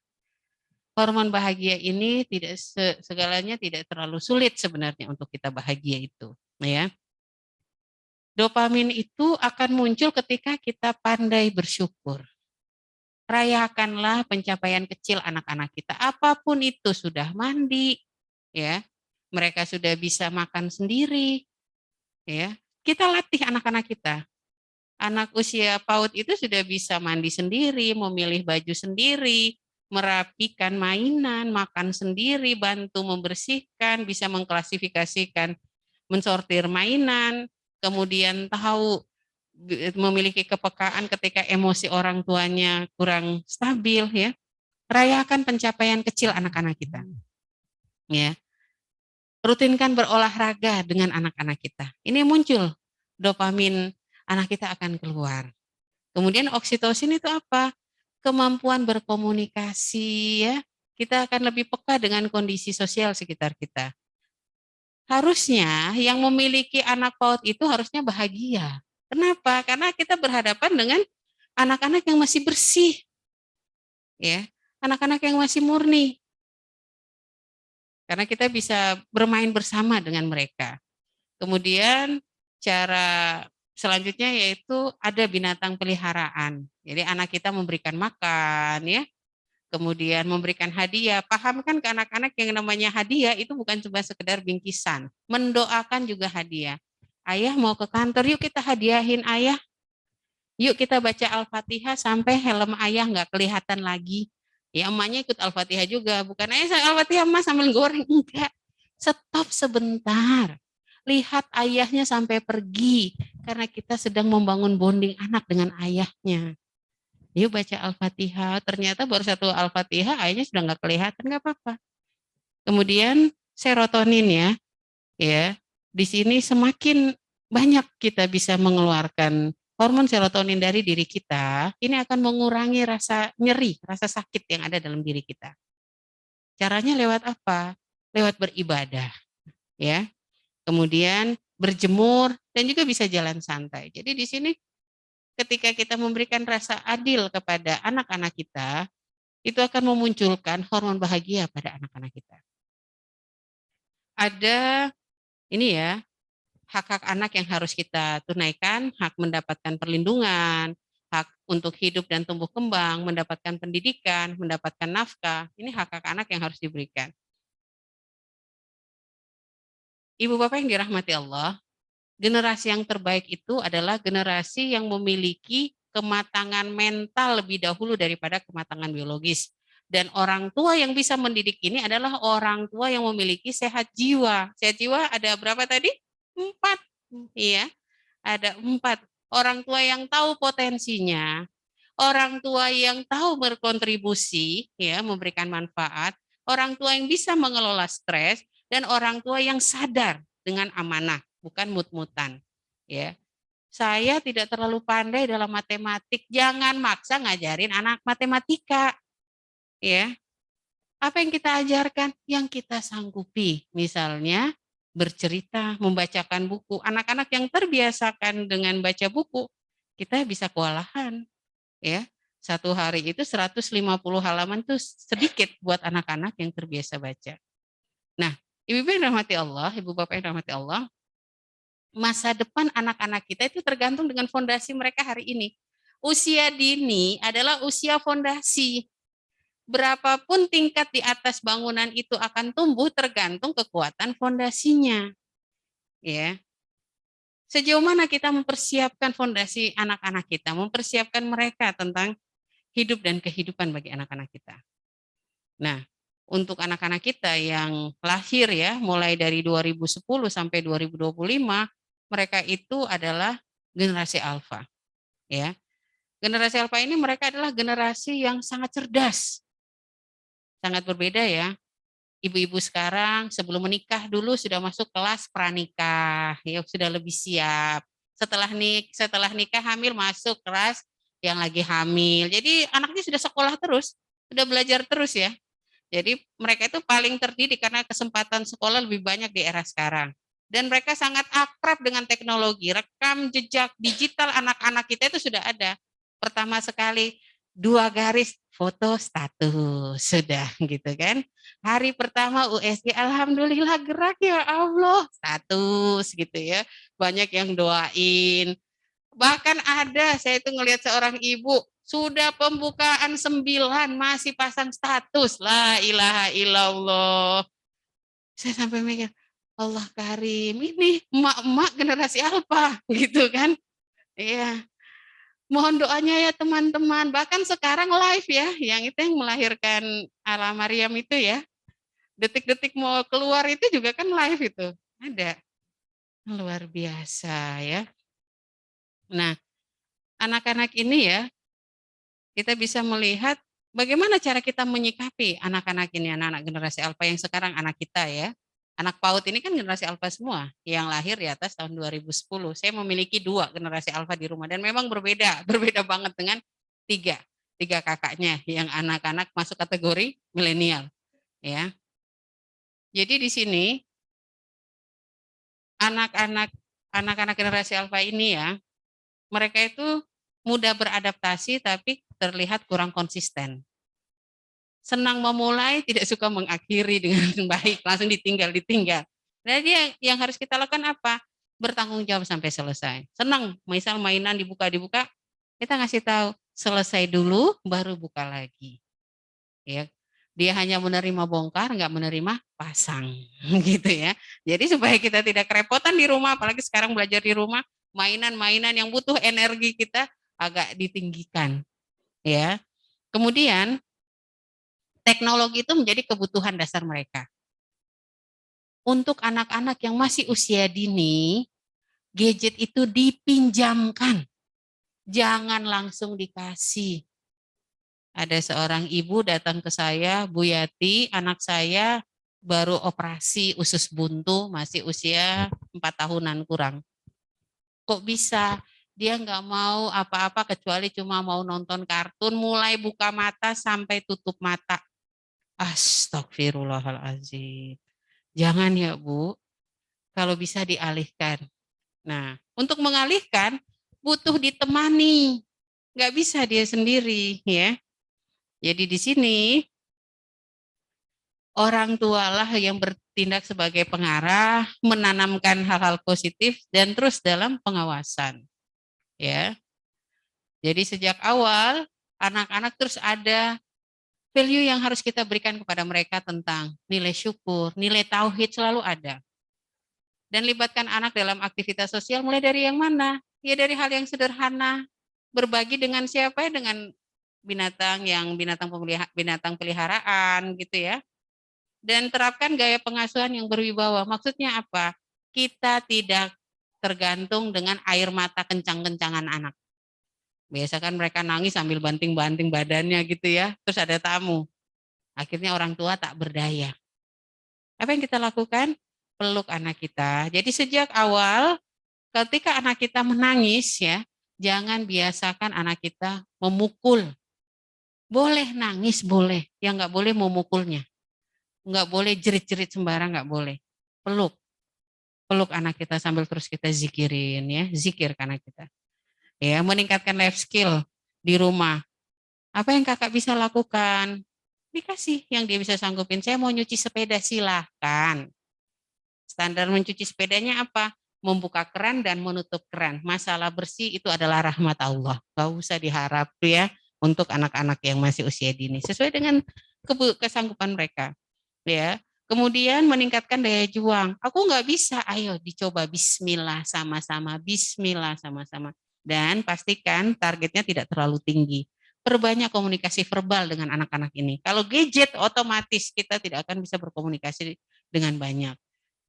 Hormon bahagia ini tidak segalanya tidak terlalu sulit sebenarnya untuk kita bahagia itu, ya. Dopamin itu akan muncul ketika kita pandai bersyukur. Rayakanlah pencapaian kecil anak-anak kita. Apapun itu, sudah mandi, ya, mereka sudah bisa makan sendiri, ya. Kita latih anak-anak kita. Anak usia PAUD itu sudah bisa mandi sendiri, memilih baju sendiri, merapikan mainan, makan sendiri, bantu membersihkan, bisa mengklasifikasikan, mensortir mainan, kemudian tahu memiliki kepekaan ketika emosi orang tuanya kurang stabil, ya. Rayakan pencapaian kecil anak-anak kita. Ya. Rutinkan berolahraga dengan anak-anak kita. Ini muncul dopamin, anak kita akan keluar. Kemudian oksitosin itu apa? Kemampuan berkomunikasi, ya. Kita akan lebih peka dengan kondisi sosial sekitar kita. Harusnya yang memiliki anak PAUD itu harusnya bahagia. Kenapa? Karena kita berhadapan dengan anak-anak yang masih bersih, ya, anak-anak yang masih murni. Karena kita bisa bermain bersama dengan mereka. Kemudian cara selanjutnya yaitu ada binatang peliharaan. Jadi anak kita memberikan makan, ya, kemudian memberikan hadiah. Pahamkan ke anak-anak yang namanya hadiah itu bukan cuma sekedar bingkisan. Mendoakan juga hadiah. Ayah mau ke kantor, yuk kita hadiahin ayah. Yuk kita baca Al-Fatihah sampai helm ayah nggak kelihatan lagi. Ya emaknya ikut Al-Fatihah juga. Bukan ayah Al-Fatihah mas sambil goreng. Enggak. Stop sebentar. Lihat ayahnya sampai pergi. Karena kita sedang membangun bonding anak dengan ayahnya. Yuk baca Al-Fatihah. Ternyata baru satu Al-Fatihah ayahnya sudah nggak kelihatan, nggak apa-apa. Kemudian serotonin, ya. Ya. Di sini semakin banyak kita bisa mengeluarkan hormon serotonin dari diri kita, ini akan mengurangi rasa nyeri, rasa sakit yang ada dalam diri kita. Caranya lewat apa? Lewat beribadah, ya. Kemudian berjemur dan juga bisa jalan santai. Jadi di sini ketika kita memberikan rasa adil kepada anak-anak kita, itu akan memunculkan hormon bahagia pada anak-anak kita. Ada ini ya, hak-hak anak yang harus kita tunaikan, hak mendapatkan perlindungan, hak untuk hidup dan tumbuh kembang, mendapatkan pendidikan, mendapatkan nafkah. Ini hak-hak anak yang harus diberikan. Ibu Bapak yang dirahmati Allah, generasi yang terbaik itu adalah generasi yang memiliki kematangan mental lebih dahulu daripada kematangan biologis. Dan orang tua yang bisa mendidik ini adalah orang tua yang memiliki sehat jiwa. Sehat jiwa ada berapa tadi? 4. Iya, ada 4. Orang tua yang tahu potensinya, orang tua yang tahu berkontribusi, ya, memberikan manfaat, orang tua yang bisa mengelola stres, dan orang tua yang sadar dengan amanah, bukan mut-mutan. Ya, saya tidak terlalu pandai dalam matematik, jangan maksa ngajarin anak matematika. Ya, apa yang kita ajarkan? Yang kita sanggupi, misalnya bercerita, membacakan buku. Anak-anak yang terbiasakan dengan baca buku, kita bisa kewalahan. Ya, satu hari itu 150 halaman tuh sedikit buat anak-anak yang terbiasa baca. Nah, ibu-ibu yang dirahmati Allah, ibu bapak yang dirahmati Allah, masa depan anak-anak kita itu tergantung dengan fondasi mereka hari ini. Usia dini adalah usia fondasi. Berapapun tingkat di atas bangunan itu akan tumbuh tergantung kekuatan fondasinya. Ya. Sejauh mana kita mempersiapkan fondasi anak-anak kita, mempersiapkan mereka tentang hidup dan kehidupan bagi anak-anak kita. Nah, untuk anak-anak kita yang lahir ya, mulai dari 2010 sampai 2025, mereka itu adalah generasi alfa. Ya. Generasi alfa ini mereka adalah generasi yang sangat cerdas. Sangat berbeda ya. Ibu-ibu sekarang sebelum menikah dulu sudah masuk kelas pranikah, ya sudah lebih siap. Setelah nikah hamil masuk kelas yang lagi hamil. Jadi anaknya sudah sekolah terus, sudah belajar terus ya. Jadi mereka itu paling terdidik karena kesempatan sekolah lebih banyak di era sekarang. Dan mereka sangat akrab dengan teknologi, rekam jejak digital anak-anak kita itu sudah ada. Pertama sekali 2 garis foto status, sudah gitu kan. Hari pertama USG, alhamdulillah gerak ya Allah, status gitu ya. Banyak yang doain. Bahkan ada, saya itu ngelihat seorang ibu, sudah pembukaan 9 masih pasang status. La ilaha illallah. Saya sampai mikir, Allah Karim, ini emak-emak generasi apa gitu kan. Iya. Mohon doanya ya teman-teman. Bahkan sekarang live ya, yang itu yang melahirkan Ala Maryam itu ya. Detik-detik mau keluar itu juga kan live itu. Ada. Luar biasa ya. Nah, anak-anak ini ya, kita bisa melihat bagaimana cara kita menyikapi anak-anak ini, anak-anak generasi alfa yang sekarang anak kita ya. Anak PAUD ini kan generasi alfa semua, yang lahir di atas tahun 2010. Saya memiliki 2 generasi alfa di rumah dan memang berbeda, berbeda banget dengan tiga kakaknya yang anak-anak masuk kategori milenial ya. Jadi di sini anak-anak generasi alfa ini ya, mereka itu mudah beradaptasi tapi terlihat kurang konsisten. Senang memulai, tidak suka mengakhiri dengan baik, langsung ditinggal. Jadi yang harus kita lakukan apa? Bertanggung jawab sampai selesai. Senang, misal mainan dibuka, kita ngasih tahu, selesai dulu baru buka lagi. Ya, dia hanya menerima bongkar, nggak menerima pasang, gitu ya. Jadi supaya kita tidak kerepotan di rumah, apalagi sekarang belajar di rumah, mainan-mainan yang butuh energi kita agak ditinggikan, ya. Kemudian teknologi itu menjadi kebutuhan dasar mereka. Untuk anak-anak yang masih usia dini, gadget itu dipinjamkan, jangan langsung dikasih. Ada seorang ibu datang ke saya, Bu Yati, anak saya baru operasi usus buntu, masih usia 4 tahunan kurang. Kok bisa? Dia nggak mau apa-apa kecuali cuma mau nonton kartun, mulai buka mata sampai tutup mata. Astagfirullahaladzim. Jangan ya Bu, kalau bisa dialihkan. Nah, untuk mengalihkan butuh ditemani, nggak bisa dia sendiri ya. Jadi di sini orang tualah yang bertindak sebagai pengarah, menanamkan hal-hal positif dan terus dalam pengawasan. Ya. Jadi sejak awal anak-anak terus ada value yang harus kita berikan kepada mereka tentang nilai syukur, nilai tauhid selalu ada. Dan libatkan anak dalam aktivitas sosial mulai dari yang mana? Ya dari hal yang sederhana. Berbagi dengan siapa? Dengan binatang peliharaan gitu ya. Dan terapkan gaya pengasuhan yang berwibawa. Maksudnya apa? Kita tidak tergantung dengan air mata kencang-kencangan anak. Biasa kan mereka nangis sambil banting-banting badannya gitu ya. Terus ada tamu. Akhirnya orang tua tak berdaya. Apa yang kita lakukan? Peluk anak kita. Jadi sejak awal ketika anak kita menangis ya, jangan biasakan anak kita memukul. Boleh nangis, boleh. Yang nggak boleh memukulnya. Nggak boleh jerit-jerit sembarang, nggak boleh. Peluk. Peluk anak kita sambil terus kita zikirin ya, zikir ke anak kita. Ya, meningkatkan life skill di rumah. Apa yang kakak bisa lakukan? Dikasih yang dia bisa sanggupin. Saya mau nyuci sepeda, silahkan. Standar mencuci sepedanya apa? Membuka keran dan menutup keran. Masalah bersih itu adalah rahmat Allah. Gak usah diharap ya untuk anak-anak yang masih usia dini. Sesuai dengan kesanggupan mereka. Ya. Kemudian meningkatkan daya juang. Aku nggak bisa, ayo dicoba bismillah sama-sama, bismillah sama-sama. Dan pastikan targetnya tidak terlalu tinggi. Perbanyak komunikasi verbal dengan anak-anak ini. Kalau gadget otomatis kita tidak akan bisa berkomunikasi dengan banyak.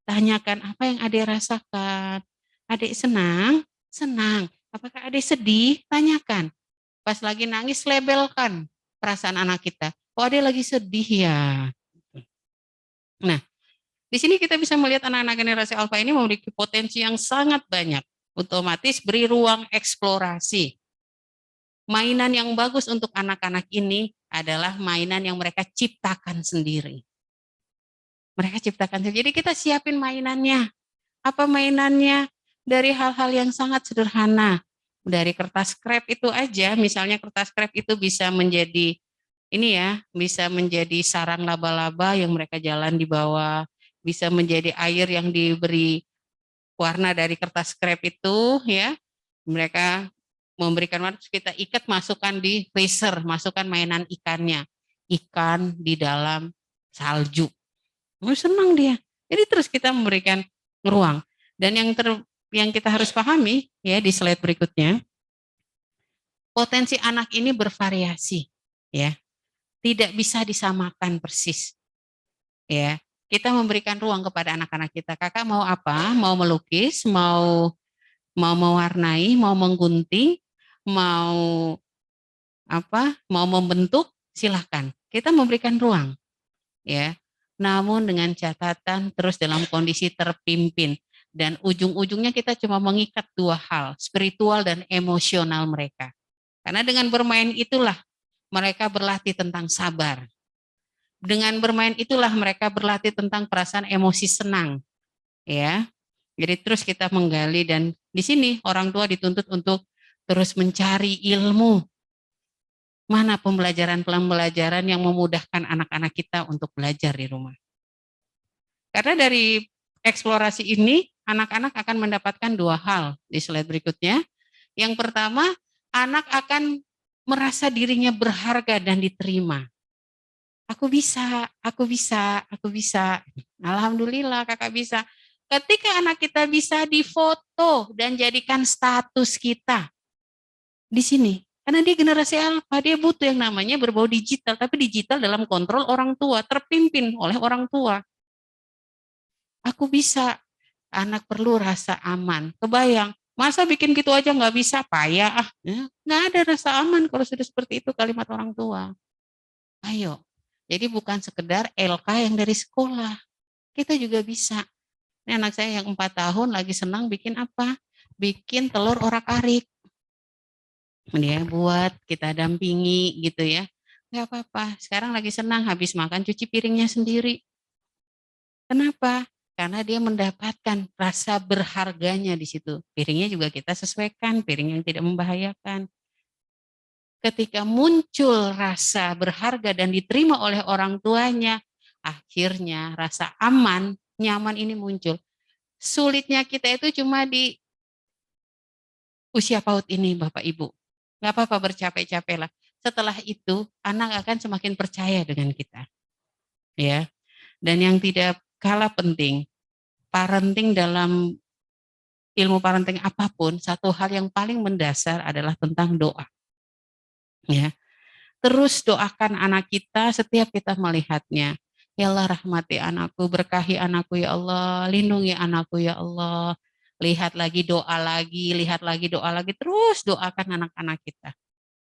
Tanyakan apa yang adik rasakan. Adik senang? Senang. Apakah adik sedih? Tanyakan. Pas lagi nangis, labelkan perasaan anak kita. Oh, adik lagi sedih ya. Nah, di sini kita bisa melihat anak-anak generasi alfa ini memiliki potensi yang sangat banyak. Otomatis beri ruang eksplorasi. Mainan yang bagus untuk anak-anak ini adalah mainan yang mereka ciptakan sendiri. Mereka ciptakan sendiri. Jadi kita siapin mainannya. Apa mainannya? Dari hal-hal yang sangat sederhana. Dari kertas krep itu aja, misalnya kertas krep itu bisa menjadi ini ya, bisa menjadi sarang laba-laba yang mereka jalan di bawah, bisa menjadi air yang diberi warna dari kertas krep itu ya, mereka memberikan warna, terus kita ikat, masukkan di freezer, masukkan mainan ikannya, ikan di dalam salju. Senang dia. Jadi terus kita memberikan ruang. Dan yang kita harus pahami ya di slide berikutnya, potensi anak ini bervariasi ya, tidak bisa disamakan persis ya. Kita memberikan ruang kepada anak-anak kita. Kakak mau apa? Mau melukis, mau mewarnai, mau menggunting, mau apa? Mau membentuk, silahkan. Kita memberikan ruang ya. Namun dengan catatan terus dalam kondisi terpimpin, dan ujung-ujungnya kita cuma mengikat dua hal, spiritual dan emosional mereka. Karena dengan bermain itulah mereka berlatih tentang sabar. Dengan bermain itulah mereka berlatih tentang perasaan emosi senang. Ya. Jadi terus kita menggali, dan di sini orang tua dituntut untuk terus mencari ilmu. Mana pembelajaran yang memudahkan anak-anak kita untuk belajar di rumah. Karena dari eksplorasi ini, anak-anak akan mendapatkan dua hal di slide berikutnya. Yang pertama, anak akan merasa dirinya berharga dan diterima. Aku bisa, aku bisa, aku bisa. Alhamdulillah kakak bisa. Ketika anak kita bisa difoto dan jadikan status kita di sini. Karena dia generasi alfa, dia butuh yang namanya berbau digital, tapi digital dalam kontrol orang tua, terpimpin oleh orang tua. Aku bisa, anak perlu rasa aman. Kebayang, masa bikin gitu aja nggak bisa, payah. Nggak ada rasa aman kalau sudah seperti itu kalimat orang tua. Ayo, jadi bukan sekedar LK yang dari sekolah, kita juga bisa. Ini anak saya yang 4 tahun lagi senang bikin apa? Bikin telur orak-arik. Dia buat, kita dampingi gitu ya. Nggak apa-apa, sekarang lagi senang, habis makan cuci piringnya sendiri. Kenapa? Karena dia mendapatkan rasa berharganya di situ. Piringnya juga kita sesuaikan, piring yang tidak membahayakan. Ketika muncul rasa berharga dan diterima oleh orang tuanya, akhirnya rasa aman, nyaman ini muncul. Sulitnya kita itu cuma di usia PAUD ini, Bapak Ibu. Nggak apa-apa, bercapek-capek lah. Setelah itu, anak akan semakin percaya dengan kita. Ya. Dan yang tidak kalah penting, parenting dalam ilmu parenting apapun, satu hal yang paling mendasar adalah tentang doa. Ya. Terus doakan anak kita setiap kita melihatnya. Ya Allah, rahmati anakku, berkahi anakku ya Allah, lindungi anakku ya Allah. Lihat lagi, lihat lagi, doa lagi, terus doakan anak-anak kita.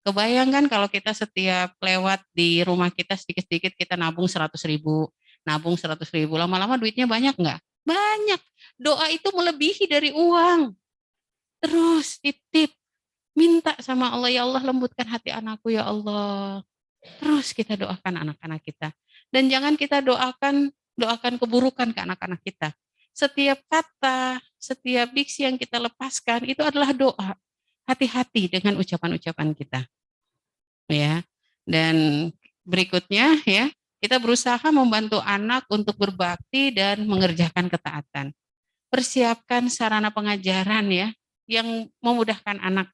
Kebayangkan kalau kita setiap lewat di rumah kita sedikit-sedikit kita nabung 100.000, lama-lama duitnya banyak nggak? Banyak. Doa itu melebihi dari uang. Terus titip, minta sama Allah, ya Allah lembutkan hati anakku ya Allah. Terus kita doakan anak-anak kita. Dan jangan kita doakan keburukan ke anak-anak kita. Setiap kata, setiap diksi yang kita lepaskan itu adalah doa. Hati-hati dengan ucapan-ucapan kita. Ya. Dan berikutnya ya, kita berusaha membantu anak untuk berbakti dan mengerjakan ketaatan. Persiapkan sarana pengajaran ya yang memudahkan anak.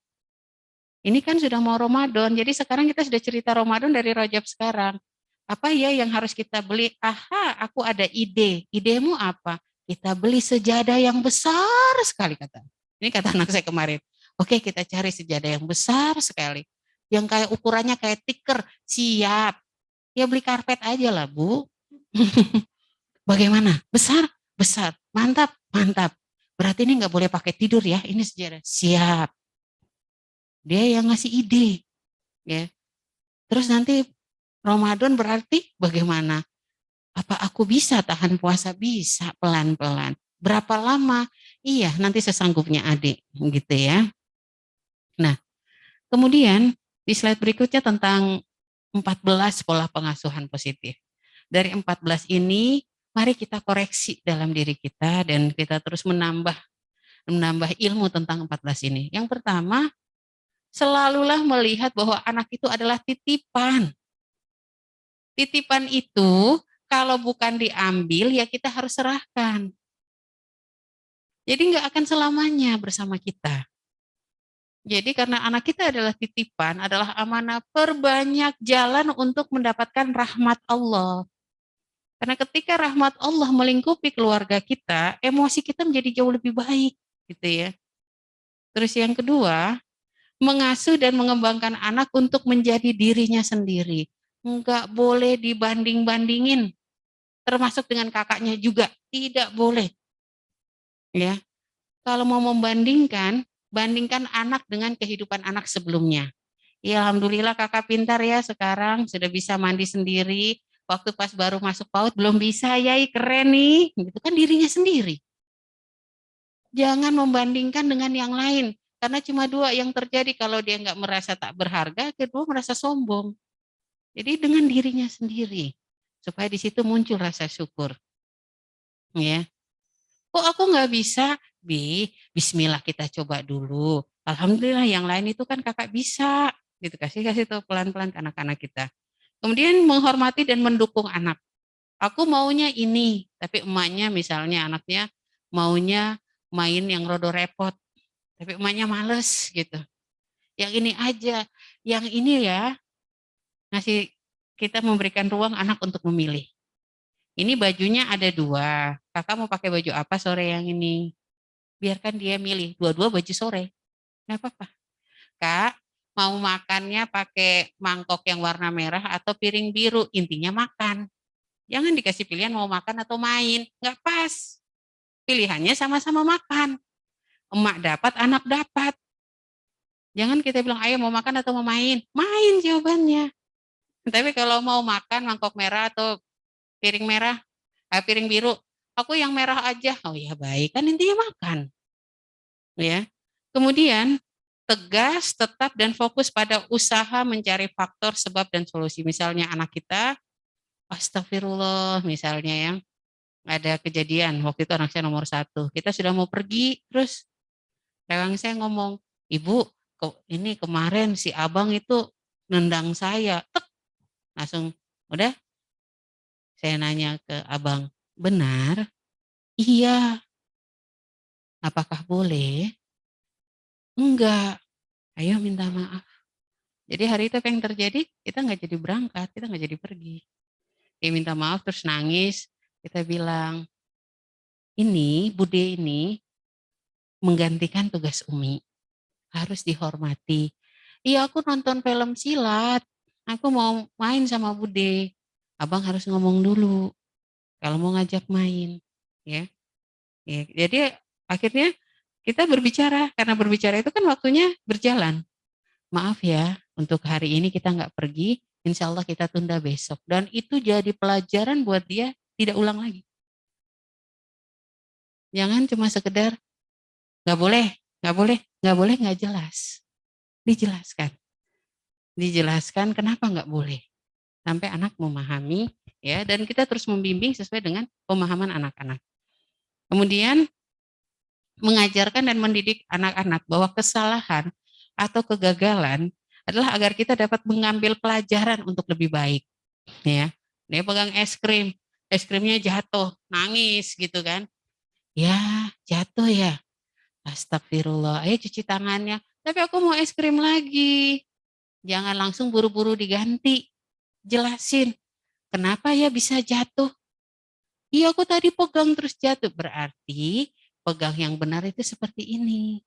Ini kan sudah mau Ramadan, jadi sekarang kita sudah cerita Ramadan dari Rajab sekarang. Apa ya yang harus kita beli? Aha, aku ada ide. Idemu apa? Kita beli sejadah yang besar sekali kata. Ini kata anak saya kemarin. Oke, kita cari sejadah yang besar sekali. Yang kayak ukurannya kayak tikar. Siap. Ya beli karpet aja lah, Bu. Bagaimana? Besar? Besar. Mantap, mantap. Berarti ini nggak boleh pakai tidur ya. Ini sejadah. Siap. Dia yang ngasih ide. Ya. Terus nanti Ramadan berarti bagaimana? Apa aku bisa tahan puasa? Bisa, pelan-pelan. Berapa lama? Iya, nanti sesanggupnya adik, gitu ya. Nah, kemudian di slide berikutnya tentang 14 pola pengasuhan positif. Dari 14 ini, mari kita koreksi dalam diri kita dan kita terus menambah ilmu tentang 14 ini. Yang pertama, Selalulah melihat bahwa anak itu adalah titipan. Titipan itu kalau bukan diambil ya kita harus serahkan. Jadi nggak akan selamanya bersama kita. Jadi karena anak kita adalah titipan, adalah amanah, perbanyak jalan untuk mendapatkan rahmat Allah. Karena ketika rahmat Allah melingkupi keluarga kita, emosi kita menjadi jauh lebih baik, gitu ya. Terus yang kedua, mengasuh dan mengembangkan anak untuk menjadi dirinya sendiri. Enggak boleh dibanding-bandingin, termasuk dengan kakaknya juga, tidak boleh. Ya, kalau mau membandingkan, bandingkan anak dengan kehidupan anak sebelumnya. Ya, alhamdulillah kakak pintar ya sekarang sudah bisa mandi sendiri. Waktu pas baru masuk PAUD belum bisa, ya keren nih. Itu kan dirinya sendiri. Jangan membandingkan dengan yang lain. Karena cuma dua yang terjadi kalau dia nggak merasa tak berharga, kedua merasa sombong. Jadi dengan dirinya sendiri. Supaya di situ muncul rasa syukur. Ya. Kok aku nggak bisa? Bismillah kita coba dulu. Alhamdulillah yang lain itu kan kakak bisa. Gitu, kasih tuh pelan-pelan ke anak-anak kita. Kemudian menghormati dan mendukung anak. Aku maunya ini, tapi emaknya misalnya anaknya maunya main yang rodo repot, tapi emaknya males gitu. Yang ini aja, yang ini ya, ngasih kita memberikan ruang anak untuk memilih. Ini bajunya ada dua, kakak mau pakai baju apa sore yang ini? Biarkan dia milih, dua-dua baju sore, nggak apa-apa. Kak, mau makannya pakai mangkok yang warna merah atau piring biru, intinya makan. Jangan dikasih pilihan mau makan atau main, nggak pas. Pilihannya sama-sama makan. Emak dapat, anak dapat. Jangan kita bilang, ayo mau makan atau mau main. Main jawabannya. Tapi kalau mau makan mangkok merah atau piring merah, piring biru, aku yang merah aja. Oh ya baik, kan intinya makan. Ya. Kemudian tegas, tetap dan fokus pada usaha mencari faktor sebab dan solusi. Misalnya anak kita, astagfirullah misalnya ya, ada kejadian, waktu itu anak saya nomor 1, kita sudah mau pergi, terus rewang saya ngomong, ibu, ini kemarin si abang itu nendang saya, tek, langsung, udah, saya nanya ke abang, benar? Iya, apakah boleh? Enggak, ayo minta maaf. Jadi hari itu apa yang terjadi? Kita nggak jadi berangkat, kita nggak jadi pergi. Dia minta maaf terus nangis, kita bilang, ini Bude ini menggantikan tugas Umi, harus dihormati. Iya aku nonton film silat, aku mau main sama Bude. Abang harus ngomong dulu kalau mau ngajak main, ya. Ya, jadi akhirnya kita berbicara, karena berbicara itu kan waktunya berjalan. Maaf ya, untuk hari ini kita nggak pergi, insya Allah kita tunda besok. Dan itu jadi pelajaran buat dia tidak ulang lagi. Jangan cuma sekedar nggak boleh, nggak boleh, nggak boleh, nggak jelas. Dijelaskan. Dijelaskan kenapa nggak boleh. Sampai anak memahami, ya, dan kita terus membimbing sesuai dengan pemahaman anak-anak. Kemudian mengajarkan dan mendidik anak-anak bahwa kesalahan atau kegagalan adalah agar kita dapat mengambil pelajaran untuk lebih baik. Ya, dia pegang es krimnya jatuh, nangis gitu kan. Ya, jatuh ya. Astagfirullah, ayo cuci tangannya. Tapi aku mau es krim lagi. Jangan langsung buru-buru diganti. Jelasin, kenapa ya bisa jatuh? Iya, aku tadi pegang terus jatuh. Berarti pegang yang benar itu seperti ini.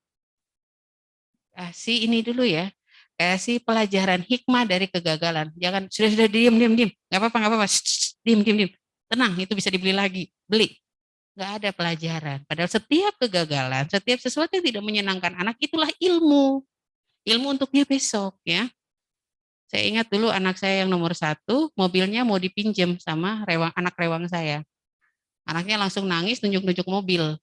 Kasih ini dulu ya. Kasih pelajaran hikmah dari kegagalan. Jangan sudah diam. Nggak apa-apa. Diam. Tenang, itu bisa dibeli lagi. Beli. Nggak ada pelajaran. Padahal setiap kegagalan, setiap sesuatu yang tidak menyenangkan anak, itulah ilmu. Ilmu untuk dia besok ya. Saya ingat dulu anak saya yang nomor 1, mobilnya mau dipinjam sama anak rewang saya. Anaknya langsung nangis, nunjuk-nunjuk mobil.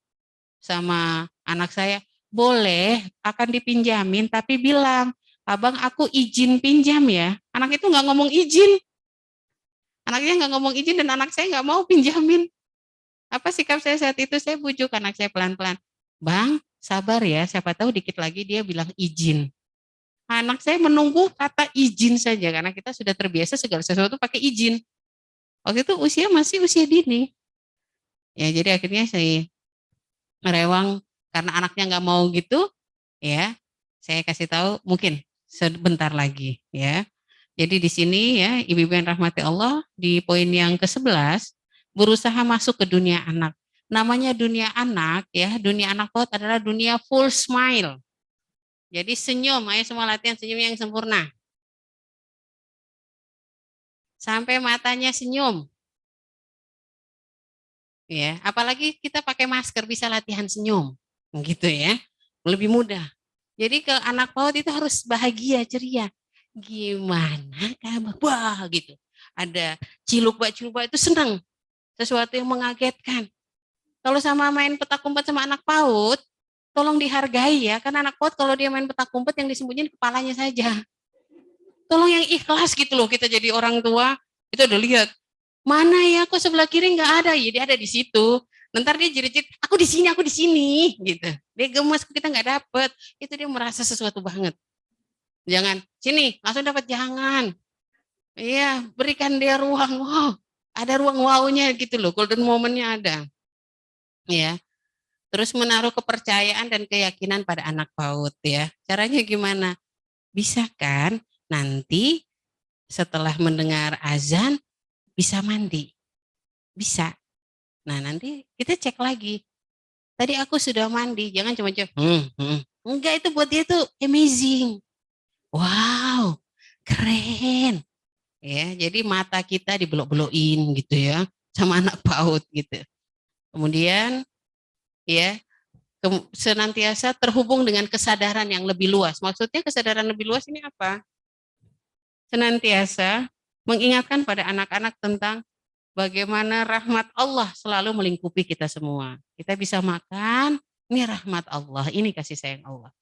Sama anak saya, boleh akan dipinjamin, tapi bilang, abang aku izin pinjam ya. Anak itu nggak ngomong izin. Anaknya nggak ngomong izin dan anak saya nggak mau pinjamin. Apa sikap saya saat itu? Saya bujuk anak saya pelan-pelan. Bang, sabar ya, siapa tahu dikit lagi dia bilang izin. Anak saya menunggu kata izin saja karena kita sudah terbiasa segala sesuatu pakai izin. Waktu itu usia masih usia dini. Ya, jadi akhirnya saya ngerewang karena anaknya nggak mau gitu, ya. Saya kasih tahu mungkin sebentar lagi, ya. Jadi di sini ya, ibu-ibu yang rahmati Allah, di poin yang ke-11 berusaha masuk ke dunia anak. Namanya dunia anak ya, dunia anak PAUD adalah dunia full smile. Jadi senyum, ayo semua latihan senyum yang sempurna. Sampai matanya senyum. Ya, apalagi kita pakai masker bisa latihan senyum. Gitu ya. Lebih mudah. Jadi ke anak PAUD itu harus bahagia, ceria. Gimana kabar? Wah, gitu. Ada ciluk-bak itu senang. Sesuatu yang mengagetkan. Kalau sama main petak umpet sama anak PAUD, tolong dihargai ya. Karena anak PAUD kalau dia main petak umpet yang disembunyiin kepalanya saja. Tolong yang ikhlas gitu loh, kita jadi orang tua. Itu udah lihat. Mana ya, kok sebelah kiri nggak ada? Ya dia ada di situ. Ntar dia jerit-jerit, aku di sini, gitu. Dia gemes, kita nggak dapet. Itu dia merasa sesuatu banget. Jangan, sini, langsung dapat jangan. Iya, berikan dia ruang. Wow, ada ruang wow-nya gitu loh, golden moment-nya ada. Ya, terus menaruh kepercayaan dan keyakinan pada anak PAUD ya. Caranya gimana? Bisa kan nanti setelah mendengar azan bisa mandi? Bisa. Nah, nanti kita cek lagi. Tadi aku sudah mandi, jangan cuma cek, enggak, itu buat dia tuh amazing. Wow, keren. Ya, jadi mata kita dibelok-belokin gitu ya, sama anak PAUD gitu. Kemudian ya, senantiasa terhubung dengan kesadaran yang lebih luas. Maksudnya kesadaran lebih luas ini apa? Senantiasa mengingatkan pada anak-anak tentang bagaimana rahmat Allah selalu melingkupi kita semua. Kita bisa makan, ini rahmat Allah, ini kasih sayang Allah.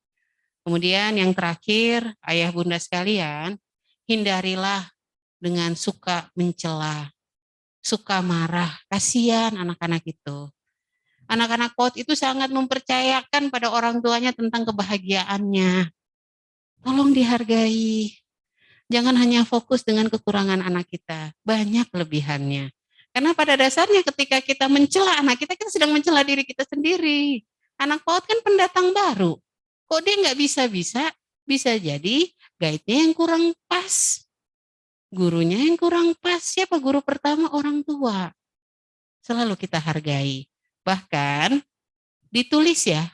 Kemudian yang terakhir, ayah bunda sekalian, hindarilah dengan suka mencela, suka marah. Kasihan anak-anak itu. Anak-anak PAUD itu sangat mempercayakan pada orang tuanya tentang kebahagiaannya. Tolong dihargai. Jangan hanya fokus dengan kekurangan anak kita, banyak kelebihannya. Karena pada dasarnya ketika kita mencela anak kita sedang mencela diri kita sendiri. Anak PAUD kan pendatang baru. Kok dia nggak bisa-bisa? Bisa jadi guide-nya yang kurang pas. Gurunya yang kurang pas. Siapa guru pertama? Orang tua. Selalu kita hargai. Bahkan ditulis ya.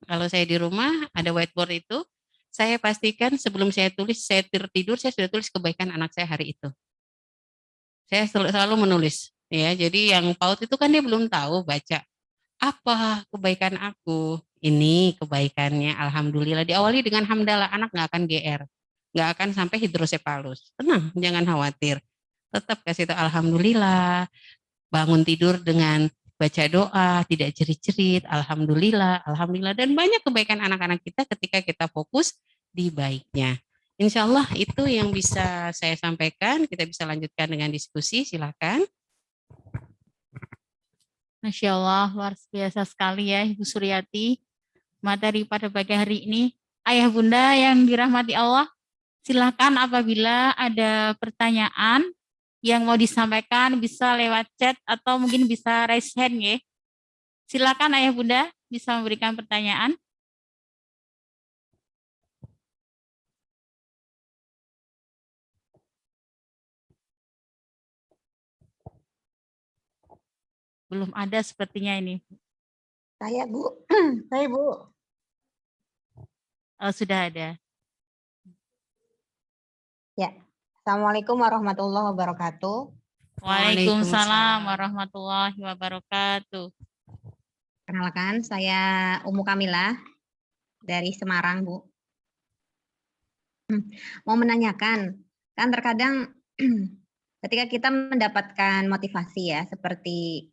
Kalau saya di rumah ada whiteboard itu, saya pastikan sebelum saya tulis, saya tidur, saya sudah tulis kebaikan anak saya hari itu. Saya selalu menulis, ya. Jadi yang PAUD itu kan dia belum tahu baca. Apa kebaikan aku? Ini kebaikannya, alhamdulillah. Diawali dengan hamdalah, anak nggak akan GR, nggak akan sampai hidrosepalus. Tenang, jangan khawatir. Tetap kasih tahu alhamdulillah. Bangun tidur dengan baca doa, tidak cerit-cerit, alhamdulillah, alhamdulillah. Dan banyak kebaikan anak-anak kita ketika kita fokus di baiknya. Insya Allah itu yang bisa saya sampaikan. Kita bisa lanjutkan dengan diskusi, silakan. Masya Allah, luar biasa sekali ya Ibu Suryati. Materi pada pagi hari ini. Ayah bunda yang dirahmati Allah, silakan apabila ada pertanyaan yang mau disampaikan bisa lewat chat atau mungkin bisa raise hand ya. Silakan ayah bunda bisa memberikan pertanyaan. Belum ada sepertinya ini. Saya Bu, saya Bu. Oh, sudah ada. Ya, Assalamualaikum warahmatullahi wabarakatuh. Waalaikumsalam warahmatullahi wabarakatuh. Perkenalkan, saya Umu Kamila dari Semarang, Bu. Mau menanyakan, kan terkadang ketika kita mendapatkan motivasi ya, seperti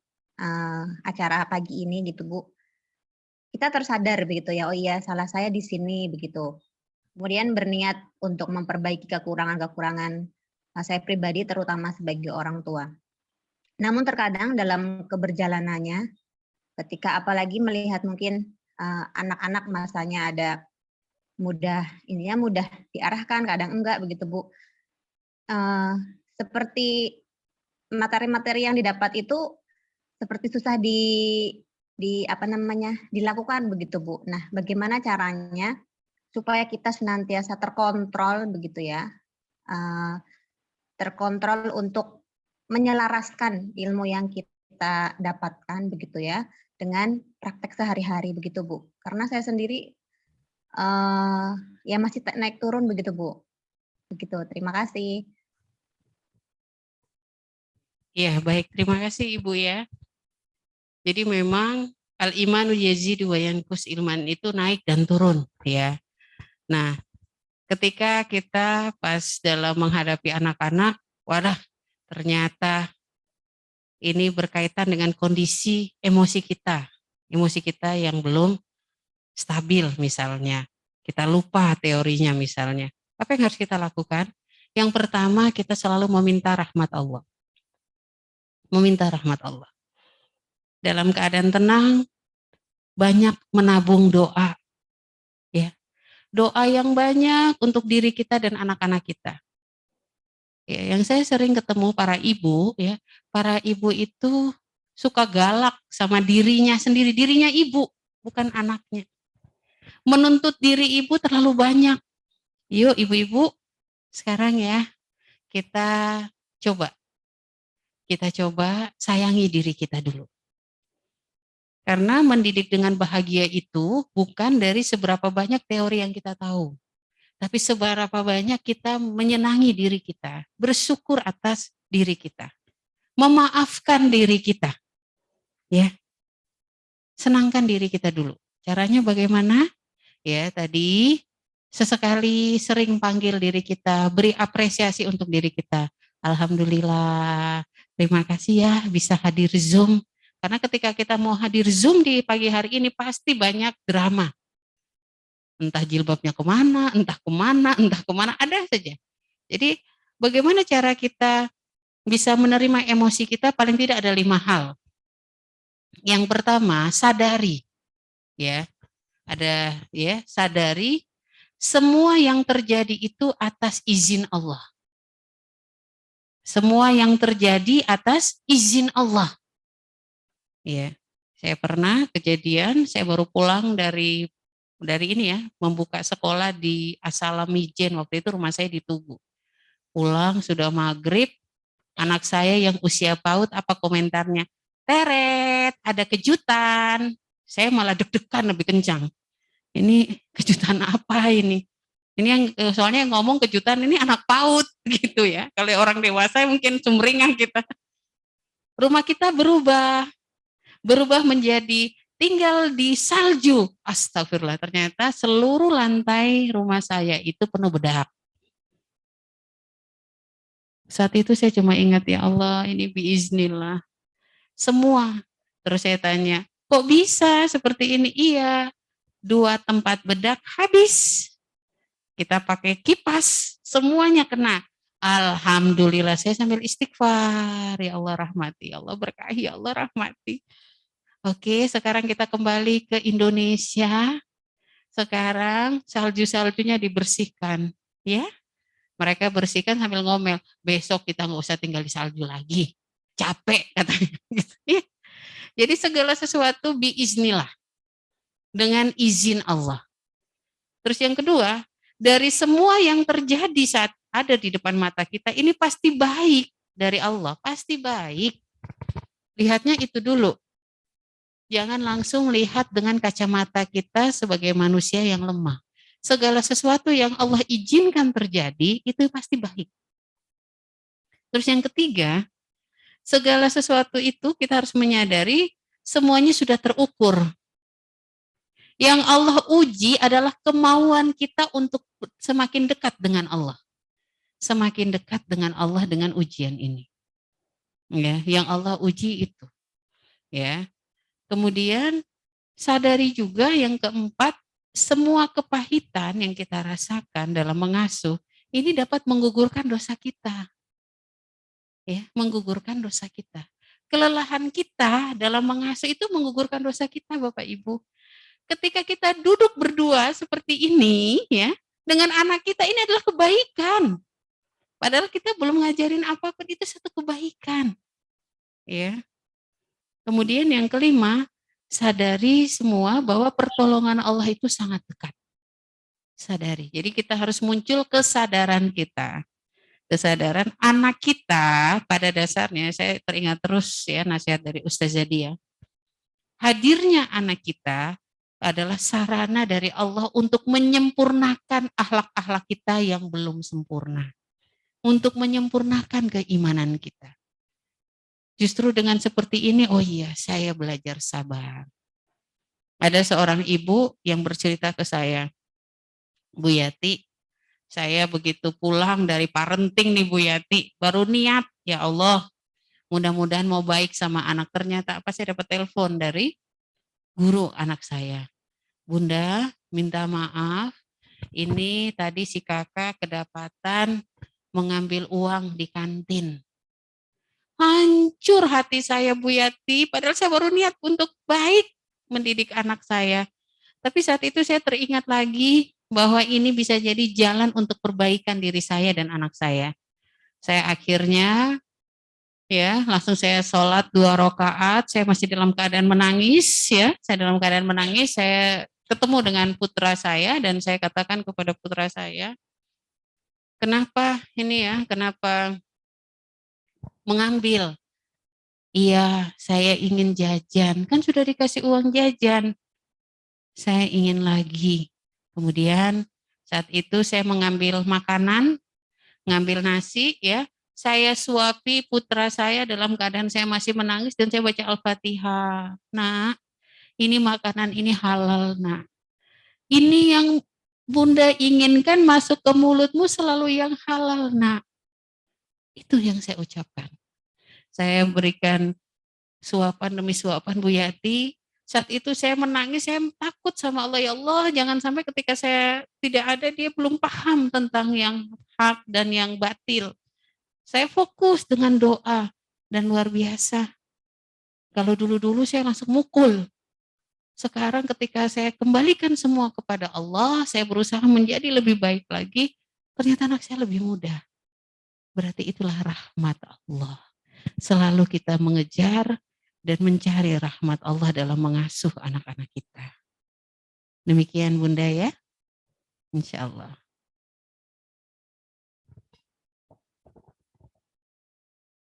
acara pagi ini gitu, Bu. Kita tersadar begitu ya, oh iya salah saya di sini begitu. Kemudian berniat untuk memperbaiki kekurangan-kekurangan saya pribadi terutama sebagai orang tua. Namun terkadang dalam keberjalanannya ketika apalagi melihat mungkin anak-anak masanya ada mudah ini ya, mudah diarahkan, kadang enggak begitu, Bu. Seperti materi-materi yang didapat itu seperti susah apa namanya, dilakukan begitu, Bu. Nah, bagaimana caranya supaya kita senantiasa terkontrol begitu ya, terkontrol untuk menyelaraskan ilmu yang kita dapatkan begitu ya, dengan praktek sehari-hari begitu, Bu. Karena saya sendiri, ya masih naik turun begitu, Bu. Begitu, terima kasih. Ya, baik. Terima kasih Ibu ya. Jadi memang al-imanu yazidu wa yanqus, ilman itu naik dan turun ya. Nah, ketika kita pas dalam menghadapi anak-anak, wadah ternyata ini berkaitan dengan kondisi emosi kita. Emosi kita yang belum stabil misalnya. Kita lupa teorinya misalnya. Apa yang harus kita lakukan? Yang pertama, kita selalu meminta rahmat Allah. Meminta rahmat Allah. Dalam keadaan tenang, banyak menabung doa. Ya, doa yang banyak untuk diri kita dan anak-anak kita. Ya, yang saya sering ketemu para ibu, ya, para ibu itu suka galak sama dirinya sendiri, dirinya ibu, bukan anaknya. Menuntut diri ibu terlalu banyak. Yuk ibu-ibu, sekarang ya kita coba, sayangi diri kita dulu. Karena mendidik dengan bahagia itu bukan dari seberapa banyak teori yang kita tahu, tapi seberapa banyak kita menyenangi diri kita, bersyukur atas diri kita, memaafkan diri kita, ya, senangkan diri kita dulu. Caranya bagaimana? Ya, tadi sesekali sering panggil diri kita, beri apresiasi untuk diri kita. Alhamdulillah, terima kasih ya bisa hadir Zoom. Karena ketika kita mau hadir Zoom di pagi hari ini pasti banyak drama. Entah jilbabnya kemana, entah kemana, ada saja. Jadi bagaimana cara kita bisa menerima emosi kita? Paling tidak ada 5 hal. Yang pertama, sadari, ya, sadari semua yang terjadi itu atas izin Allah. Semua yang terjadi atas izin Allah. Ya, saya pernah kejadian, saya baru pulang dari ini ya, membuka sekolah di Asalamijen, waktu itu rumah saya di Tugu. Pulang sudah maghrib, anak saya yang usia PAUD apa komentarnya? Teret, ada kejutan. Saya malah deg-degan lebih kencang. Ini kejutan apa ini? Ini yang soalnya yang ngomong kejutan ini anak PAUD gitu ya. Kalau orang dewasa mungkin sumringah kita. Rumah kita berubah menjadi tinggal di salju. Astagfirullah, ternyata seluruh lantai rumah saya itu penuh bedak. Saat itu saya cuma ingat, ya Allah, ini biiznillah. Semua. Terus saya tanya, kok bisa seperti ini? Iya, 2 tempat bedak habis. Kita pakai kipas, semuanya kena. Alhamdulillah, saya sambil istighfar. Ya Allah rahmati, ya Allah berkahi, ya Allah rahmati. Oke, sekarang kita kembali ke Indonesia. Sekarang salju-saljunya dibersihkan, ya. Mereka bersihkan sambil ngomel, besok kita nggak usah tinggal di salju lagi. Capek katanya. Jadi segala sesuatu biiznillah, dengan izin Allah. Terus yang kedua, dari semua yang terjadi saat ada di depan mata kita, ini pasti baik dari Allah, pasti baik. Lihatnya itu dulu. Jangan langsung lihat dengan kacamata kita sebagai manusia yang lemah. Segala sesuatu yang Allah izinkan terjadi, itu pasti baik. Terus yang ketiga, segala sesuatu itu kita harus menyadari semuanya sudah terukur. Yang Allah uji adalah kemauan kita untuk semakin dekat dengan Allah. Semakin dekat dengan Allah dengan ujian ini. Ya, yang Allah uji itu. Ya. Kemudian sadari juga yang keempat, semua kepahitan yang kita rasakan dalam mengasuh ini dapat menggugurkan dosa kita. Ya, menggugurkan dosa kita. Kelelahan kita dalam mengasuh itu menggugurkan dosa kita, Bapak Ibu. ketika kita duduk berdua seperti ini ya, dengan anak kita ini adalah kebaikan. Padahal kita belum ngajarin apapun, itu satu kebaikan. Ya. Kemudian yang kelima, sadari semua bahwa pertolongan Allah itu sangat dekat. Sadari. Jadi kita harus muncul kesadaran kita. Kesadaran anak kita pada dasarnya, saya teringat terus ya nasihat dari Ustazah Dia. Hadirnya anak kita adalah sarana dari Allah untuk menyempurnakan akhlak-akhlak kita yang belum sempurna. Untuk menyempurnakan keimanan kita. Justru dengan seperti ini, oh iya, saya belajar sabar. Ada seorang ibu yang bercerita ke saya, Bu Yati, saya begitu pulang dari parenting nih Bu Yati, baru niat, ya Allah, mudah-mudahan mau baik sama anak. Ternyata apa, saya dapat telepon dari guru anak saya. Bunda, minta maaf, ini tadi si kakak kedapatan mengambil uang di kantin. Hancur hati saya Bu Yati, padahal saya baru niat untuk baik mendidik anak saya. Tapi saat itu saya teringat lagi bahwa ini bisa jadi jalan untuk perbaikan diri saya dan anak saya. Saya akhirnya ya langsung saya sholat 2 rakaat, saya masih dalam keadaan menangis ya, saya dalam keadaan menangis, saya ketemu dengan putra saya dan saya katakan kepada putra saya, kenapa ini ya, kenapa mengambil? Iya, saya ingin jajan. Kan sudah dikasih uang jajan. Saya ingin lagi. Kemudian saat itu saya mengambil makanan, ngambil nasi ya. Saya suapi putra saya dalam keadaan saya masih menangis dan saya baca Al-Fatihah. Nak, ini makanan ini halal, Nak. Ini yang Bunda inginkan masuk ke mulutmu selalu yang halal, Nak. Itu yang saya ucapkan. Saya berikan suapan demi suapan Bu Yati. Saat itu saya menangis, saya takut sama Allah, ya Allah, jangan sampai ketika saya tidak ada, dia belum paham tentang yang hak dan yang batil. Saya fokus dengan doa, dan luar biasa. Kalau dulu-dulu saya langsung mukul. Sekarang ketika saya kembalikan semua kepada Allah, saya berusaha menjadi lebih baik lagi, ternyata anak saya lebih mudah. Berarti itulah rahmat Allah. Selalu kita mengejar dan mencari rahmat Allah dalam mengasuh anak-anak kita. Demikian Bunda ya, insya Allah.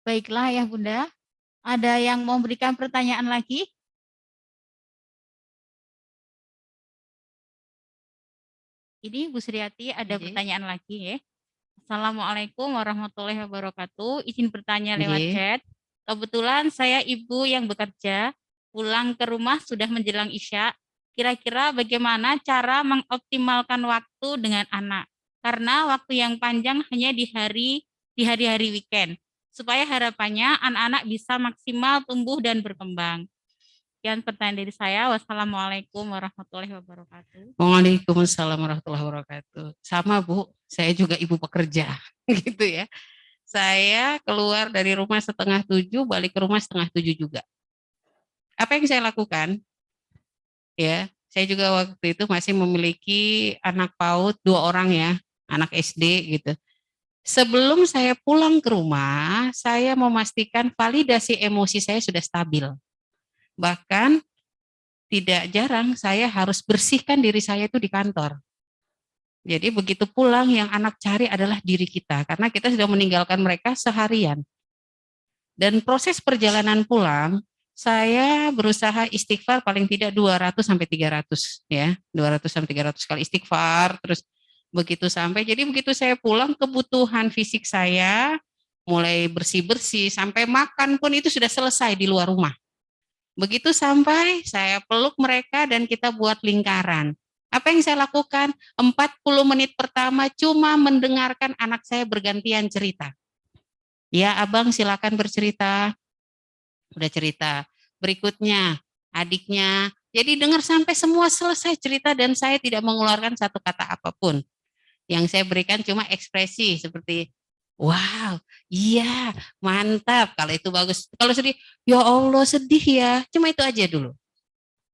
Baiklah ya Bunda. Ada yang mau memberikan pertanyaan lagi? Ini Bu Suryati ada pertanyaan lagi ya. Assalamualaikum warahmatullahi wabarakatuh. Izin bertanya lewat chat. Kebetulan saya ibu yang bekerja, pulang ke rumah sudah menjelang Isya. Kira-kira bagaimana cara mengoptimalkan waktu dengan anak? Karena waktu yang panjang hanya di hari-hari weekend. Supaya harapannya anak-anak bisa maksimal tumbuh dan berkembang. Sekian pertanyaan dari saya. Wassalamualaikum warahmatullahi wabarakatuh. Waalaikumsalam warahmatullahi wabarakatuh. Sama Bu, saya juga ibu pekerja gitu ya. Saya keluar dari rumah 6:30, balik ke rumah 6:30 juga. Apa yang saya lakukan? Ya, saya juga waktu itu masih memiliki anak PAUD 2 orang ya, anak SD gitu. Sebelum saya pulang ke rumah, saya memastikan validasi emosi saya sudah stabil. Bahkan tidak jarang saya harus bersihkan diri saya itu di kantor. Jadi begitu pulang yang anak cari adalah diri kita, karena kita sudah meninggalkan mereka seharian. Dan proses perjalanan pulang, saya berusaha istighfar paling tidak 200 sampai 300 ya, 200 sampai 300 kali istighfar, terus begitu sampai, jadi begitu saya pulang kebutuhan fisik saya, mulai bersih-bersih, sampai makan pun itu sudah selesai di luar rumah. Begitu sampai, saya peluk mereka dan kita buat lingkaran. Apa yang saya lakukan? 40 menit pertama cuma mendengarkan anak saya bergantian cerita. Ya abang silakan bercerita. Udah cerita. Berikutnya, adiknya. Jadi dengar sampai semua selesai cerita dan saya tidak mengeluarkan satu kata apapun. Yang saya berikan cuma ekspresi seperti, wow, iya, mantap. Kalau itu bagus. Kalau sedih, ya Allah sedih ya. Cuma itu aja dulu.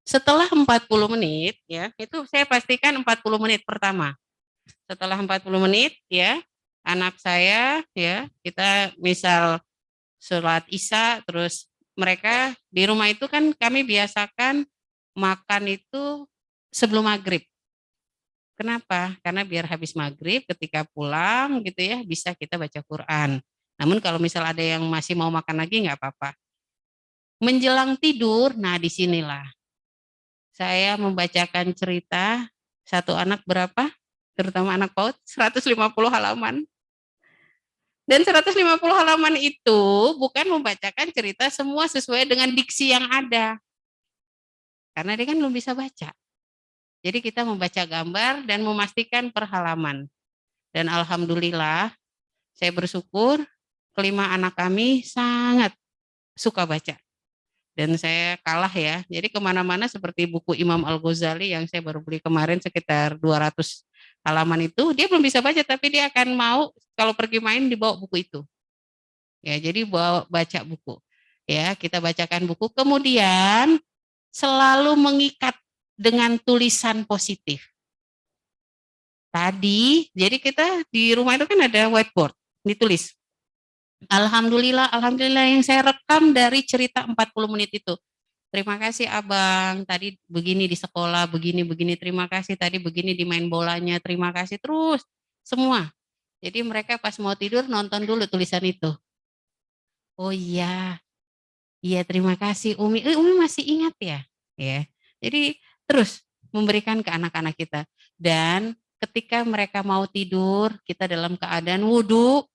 Setelah 40 menit ya, itu saya pastikan 40 menit pertama. Setelah 40 menit ya, anak saya ya, kita misal sholat Isya, terus mereka di rumah itu kan kami biasakan makan itu sebelum maghrib. Kenapa? Karena biar habis maghrib ketika pulang gitu ya, bisa kita baca Quran. Namun kalau misal ada yang masih mau makan lagi nggak apa-apa. Menjelang tidur, nah disinilah saya membacakan cerita satu anak berapa? Terutama anak PAUD, 150 halaman. Dan 150 halaman itu bukan membacakan cerita semua sesuai dengan diksi yang ada. Karena dia kan belum bisa baca. Jadi kita membaca gambar dan memastikan per halaman. Dan alhamdulillah saya bersyukur kelima anak kami sangat suka baca. Dan saya kalah ya. Jadi kemana-mana seperti buku Imam Al-Ghazali yang saya baru beli kemarin sekitar 200 halaman itu, dia belum bisa baca tapi dia akan mau kalau pergi main dibawa buku itu. Ya, jadi baca buku. Ya, kita bacakan buku. Kemudian selalu mengikat dengan tulisan positif. Tadi, jadi kita di rumah itu kan ada whiteboard, ditulis. Alhamdulillah, alhamdulillah yang saya rekam dari cerita 40 menit itu. Terima kasih Abang, tadi begini di sekolah, begini, terima kasih tadi begini di main bolanya, terima kasih terus, semua. Jadi mereka pas mau tidur nonton dulu tulisan itu. Oh iya, iya terima kasih Umi. Umi masih ingat ya? Ya. Jadi terus memberikan ke anak-anak kita. Dan ketika mereka mau tidur, kita dalam keadaan wudhu,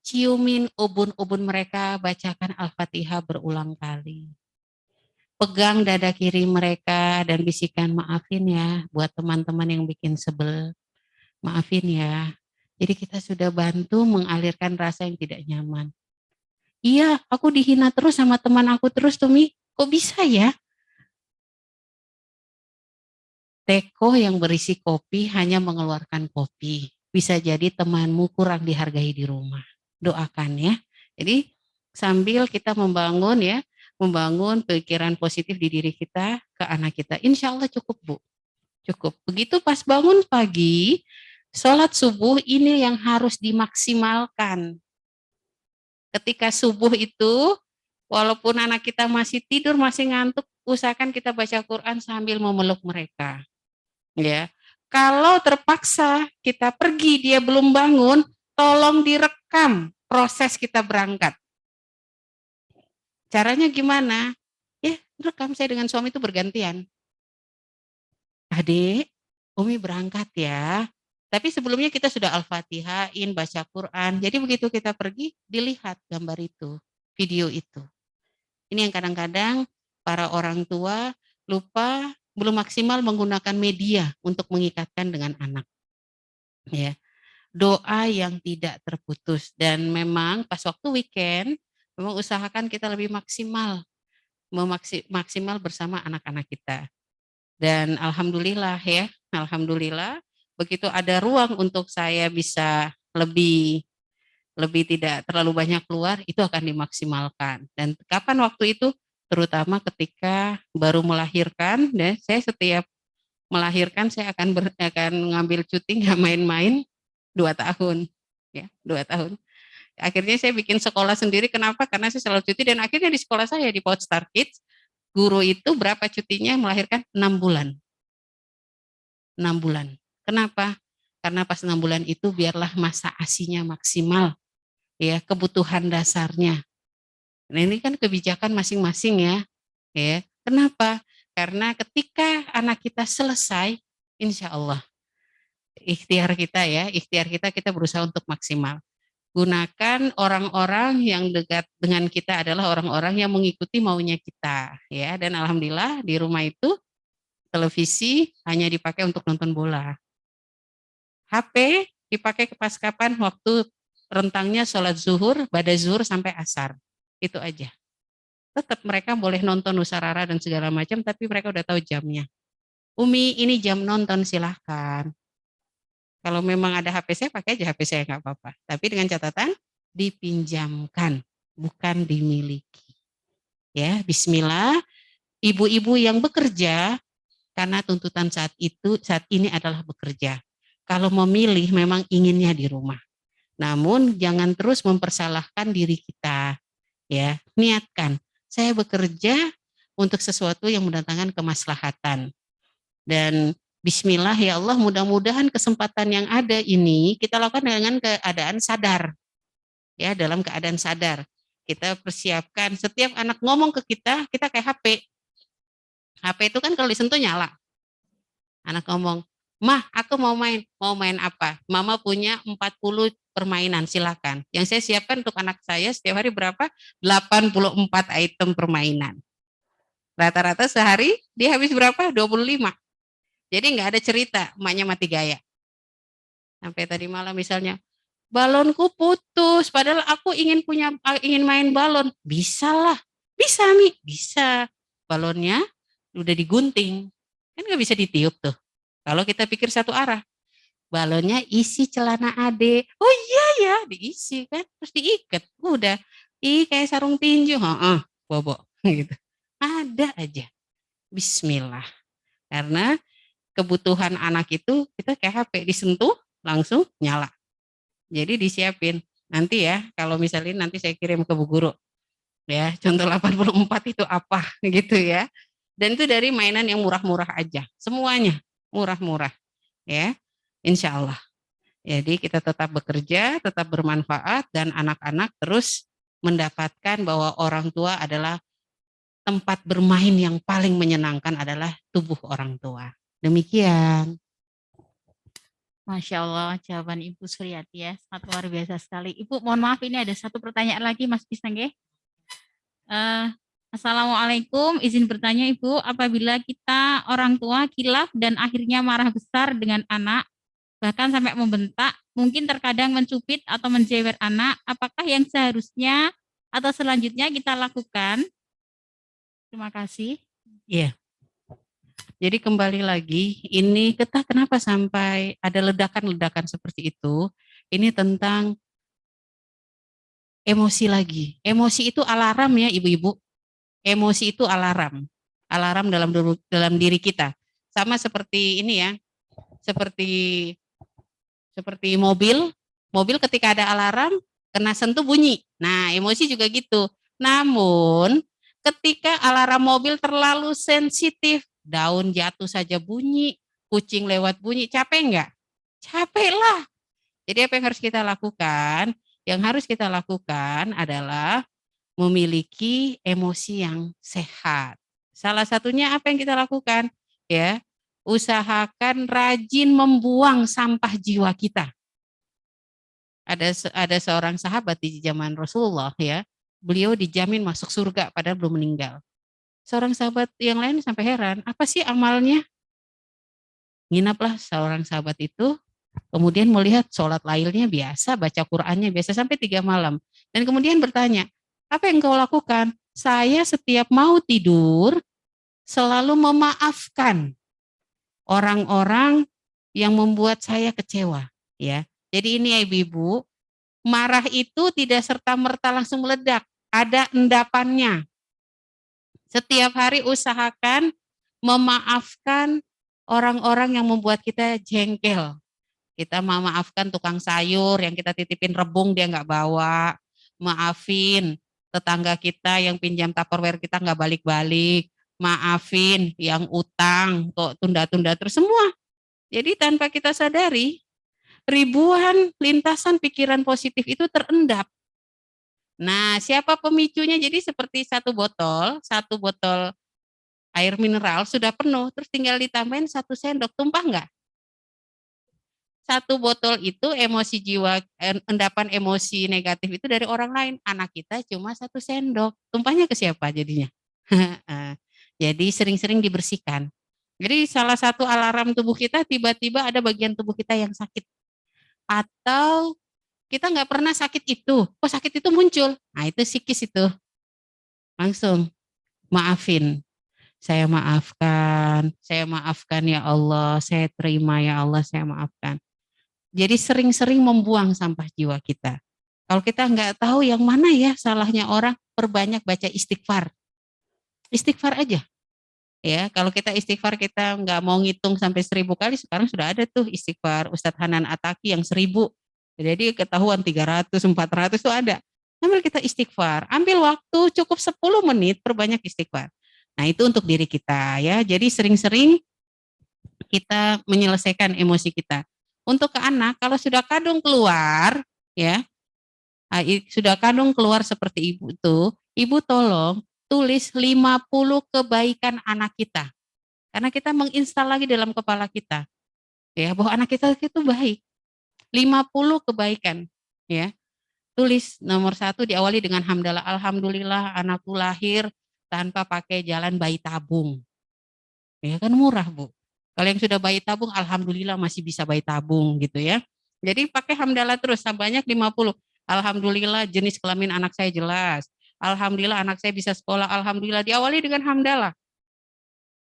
ciumin ubun-ubun mereka, bacakan Al-Fatihah berulang kali. Pegang dada kiri mereka dan bisikan maafin ya buat teman-teman yang bikin sebel. Maafin ya. Jadi kita sudah bantu mengalirkan rasa yang tidak nyaman. Iya, aku dihina terus sama teman aku terus, Tumi. Kok bisa ya? Teko yang berisi kopi hanya mengeluarkan kopi. Bisa jadi temanmu kurang dihargai di rumah. Doakan ya. Jadi sambil kita membangun ya, membangun pikiran positif di diri kita ke anak kita. Insya Allah cukup Bu. Cukup. Begitu pas bangun pagi, sholat subuh ini yang harus dimaksimalkan. Ketika subuh itu, walaupun anak kita masih tidur, masih ngantuk, usahakan kita baca Quran sambil memeluk mereka. Ya, kalau terpaksa kita pergi dia belum bangun, tolong direkam proses kita berangkat. Caranya gimana? Ya, rekam saya dengan suami itu bergantian. Adik, Umi berangkat ya. Tapi sebelumnya kita sudah Al-Fatihain, baca Quran. Jadi begitu kita pergi, dilihat gambar itu, video itu. Ini yang kadang-kadang para orang tua lupa, belum maksimal menggunakan media untuk mengikatkan dengan anak. Ya, doa yang tidak terputus. Dan memang pas waktu weekend, memang usahakan kita lebih maksimal, maksimal bersama anak-anak kita. Dan alhamdulillah ya, alhamdulillah begitu ada ruang untuk saya bisa lebih tidak terlalu banyak keluar, itu akan dimaksimalkan. Dan kapan waktu itu? Terutama ketika baru melahirkan, dan saya setiap melahirkan saya akan ngambil cuti nggak main-main 2 tahun, ya 2 tahun. Akhirnya saya bikin sekolah sendiri. Kenapa? Karena saya selalu cuti dan akhirnya di sekolah saya di PAUD Star Kids, guru itu berapa cutinya melahirkan 6 bulan. 6 bulan. Kenapa? Karena pas 6 bulan itu biarlah masa ASInya maksimal. Ya, kebutuhan dasarnya. Nah, ini kan kebijakan masing-masing ya. Ya. Kenapa? Karena ketika anak kita selesai, insya Allah ikhtiar kita berusaha untuk maksimal. Gunakan orang-orang yang dekat dengan kita adalah orang-orang yang mengikuti maunya kita, ya. Dan alhamdulillah di rumah itu televisi hanya dipakai untuk nonton bola. HP dipakai pas kapan waktu rentangnya sholat zuhur, ba'da zuhur sampai asar. Itu aja. Tetap mereka boleh nonton Nusarara dan segala macam, tapi mereka udah tahu jamnya. Umi, ini jam nonton, silahkan. Kalau memang ada HP saya, pakai aja HP saya, nggak apa-apa. Tapi dengan catatan, dipinjamkan, bukan dimiliki. Ya, bismillah. ibu-ibu yang bekerja karena tuntutan saat ini adalah bekerja. Kalau memilih memang inginnya di rumah. Namun jangan terus mempersalahkan diri kita, ya. Niatkan, saya bekerja untuk sesuatu yang mendatangkan kemaslahatan. Dan bismillah ya Allah, mudah-mudahan kesempatan yang ada ini kita lakukan dengan keadaan sadar. Ya, dalam keadaan sadar. Kita persiapkan, setiap anak ngomong ke kita kayak HP. HP itu kan kalau disentuh nyala. Anak ngomong, "Mah, aku mau main." Mau main apa? Mama punya 40 permainan, silakan. Yang saya siapkan untuk anak saya setiap hari berapa? 84 item permainan. Rata-rata sehari dia habis berapa? 25. Jadi nggak ada cerita, emaknya mati gaya. Sampai tadi malam misalnya, balonku putus, padahal aku ingin main balon. Bisa lah, bisa Mi, bisa. Balonnya udah digunting, kan nggak bisa ditiup tuh. Kalau kita pikir satu arah, balonnya isi celana ade. Oh iya ya, diisi kan, terus diikat. Udah, kayak sarung tinju, bobo gitu. Ada aja. Bismillah. Karena kebutuhan anak itu kita kayak HP, disentuh langsung nyala. Jadi disiapin. Nanti ya, kalau misalnya nanti saya kirim ke Bu Guru. Ya, contoh 84 itu apa gitu ya. Dan itu dari mainan yang murah-murah aja. Semuanya murah-murah. Ya, insya Allah. Jadi kita tetap bekerja, tetap bermanfaat, dan anak-anak terus mendapatkan bahwa orang tua adalah tempat bermain yang paling menyenangkan adalah tubuh orang tua. Demikian. Masya Allah, jawaban Ibu Suryati ya, sangat luar biasa sekali. Ibu, mohon maaf ini ada satu pertanyaan lagi, Mas Pisangge. Assalamualaikum, izin bertanya Ibu, apabila kita orang tua kilaf dan akhirnya marah besar dengan anak, bahkan sampai membentak, mungkin terkadang mencubit atau menjewer anak, apakah yang seharusnya atau selanjutnya kita lakukan? Terima kasih. Iya. Jadi kembali lagi, ini kita kenapa sampai ada ledakan-ledakan seperti itu? Ini tentang emosi lagi. Emosi itu alarm ya ibu-ibu. Emosi itu alarm. Alarm dalam diri kita. Sama seperti ini ya. Seperti mobil. Mobil ketika ada alarm, kena sentuh bunyi. Nah, emosi juga gitu. Namun, ketika alarm mobil terlalu sensitif, daun jatuh saja bunyi, kucing lewat bunyi, capek enggak? Capek lah. Jadi apa yang harus kita lakukan? Yang harus kita lakukan adalah memiliki emosi yang sehat. Salah satunya apa yang kita lakukan? Ya, usahakan rajin membuang sampah jiwa kita. Ada seorang sahabat di zaman Rasulullah ya, beliau dijamin masuk surga padahal belum meninggal. Seorang sahabat yang lain sampai heran, apa sih amalnya? Nginaplah seorang sahabat itu, kemudian melihat sholat lailnya biasa, baca Qur'annya biasa sampai 3 malam. Dan kemudian bertanya, apa yang kau lakukan? Saya setiap mau tidur selalu memaafkan orang-orang yang membuat saya kecewa. Ya, jadi ini ya ibu-ibu, marah itu tidak serta-merta langsung meledak, ada endapannya. Setiap hari usahakan memaafkan orang-orang yang membuat kita jengkel. Kita memaafkan tukang sayur yang kita titipin rebung dia nggak bawa. Maafin tetangga kita yang pinjam Tupperware kita nggak balik-balik. Maafin yang utang kok tunda-tunda terus semua. Jadi tanpa kita sadari, ribuan lintasan pikiran positif itu terendap. Nah, siapa pemicunya? Jadi seperti satu botol air mineral sudah penuh, terus tinggal ditambahin 1 sendok, tumpah nggak? 1 botol itu emosi jiwa, endapan emosi negatif itu dari orang lain. Anak kita cuma 1 sendok, tumpahnya ke siapa jadinya? Jadi sering-sering dibersihkan. Jadi salah satu alarm tubuh kita tiba-tiba ada bagian tubuh kita yang sakit. Atau kita nggak pernah sakit itu, kok sakit itu muncul? Nah itu psikis itu. Langsung maafin. Saya maafkan ya Allah, saya terima ya Allah, saya maafkan. Jadi sering-sering membuang sampah jiwa kita. Kalau kita nggak tahu yang mana ya salahnya orang, perbanyak baca istighfar. Istighfar aja. Ya, kalau kita istighfar kita nggak mau ngitung sampai 1000 kali, sekarang sudah ada tuh istighfar Ustadz Hanan Ataki yang 1000. Jadi ketahuan 300, 400 itu ada. Ambil kita istighfar, ambil waktu cukup 10 menit perbanyak istighfar. Nah, itu untuk diri kita ya. Jadi sering-sering kita menyelesaikan emosi kita. Untuk ke anak, kalau sudah kadung keluar, ya, sudah kadung keluar seperti ibu itu, ibu tolong tulis 50 kebaikan anak kita. Karena kita menginstal lagi dalam kepala kita, ya, bahwa anak kita itu baik. 50 kebaikan, ya. Tulis nomor 1 diawali dengan hamdalah, alhamdulillah anakku lahir tanpa pakai jalan bayi tabung. Ya kan murah, Bu. Kalau yang sudah bayi tabung, alhamdulillah masih bisa bayi tabung gitu ya. Jadi pakai hamdalah terus, banyak 50. Alhamdulillah jenis kelamin anak saya jelas. Alhamdulillah anak saya bisa sekolah. Alhamdulillah diawali dengan hamdalah.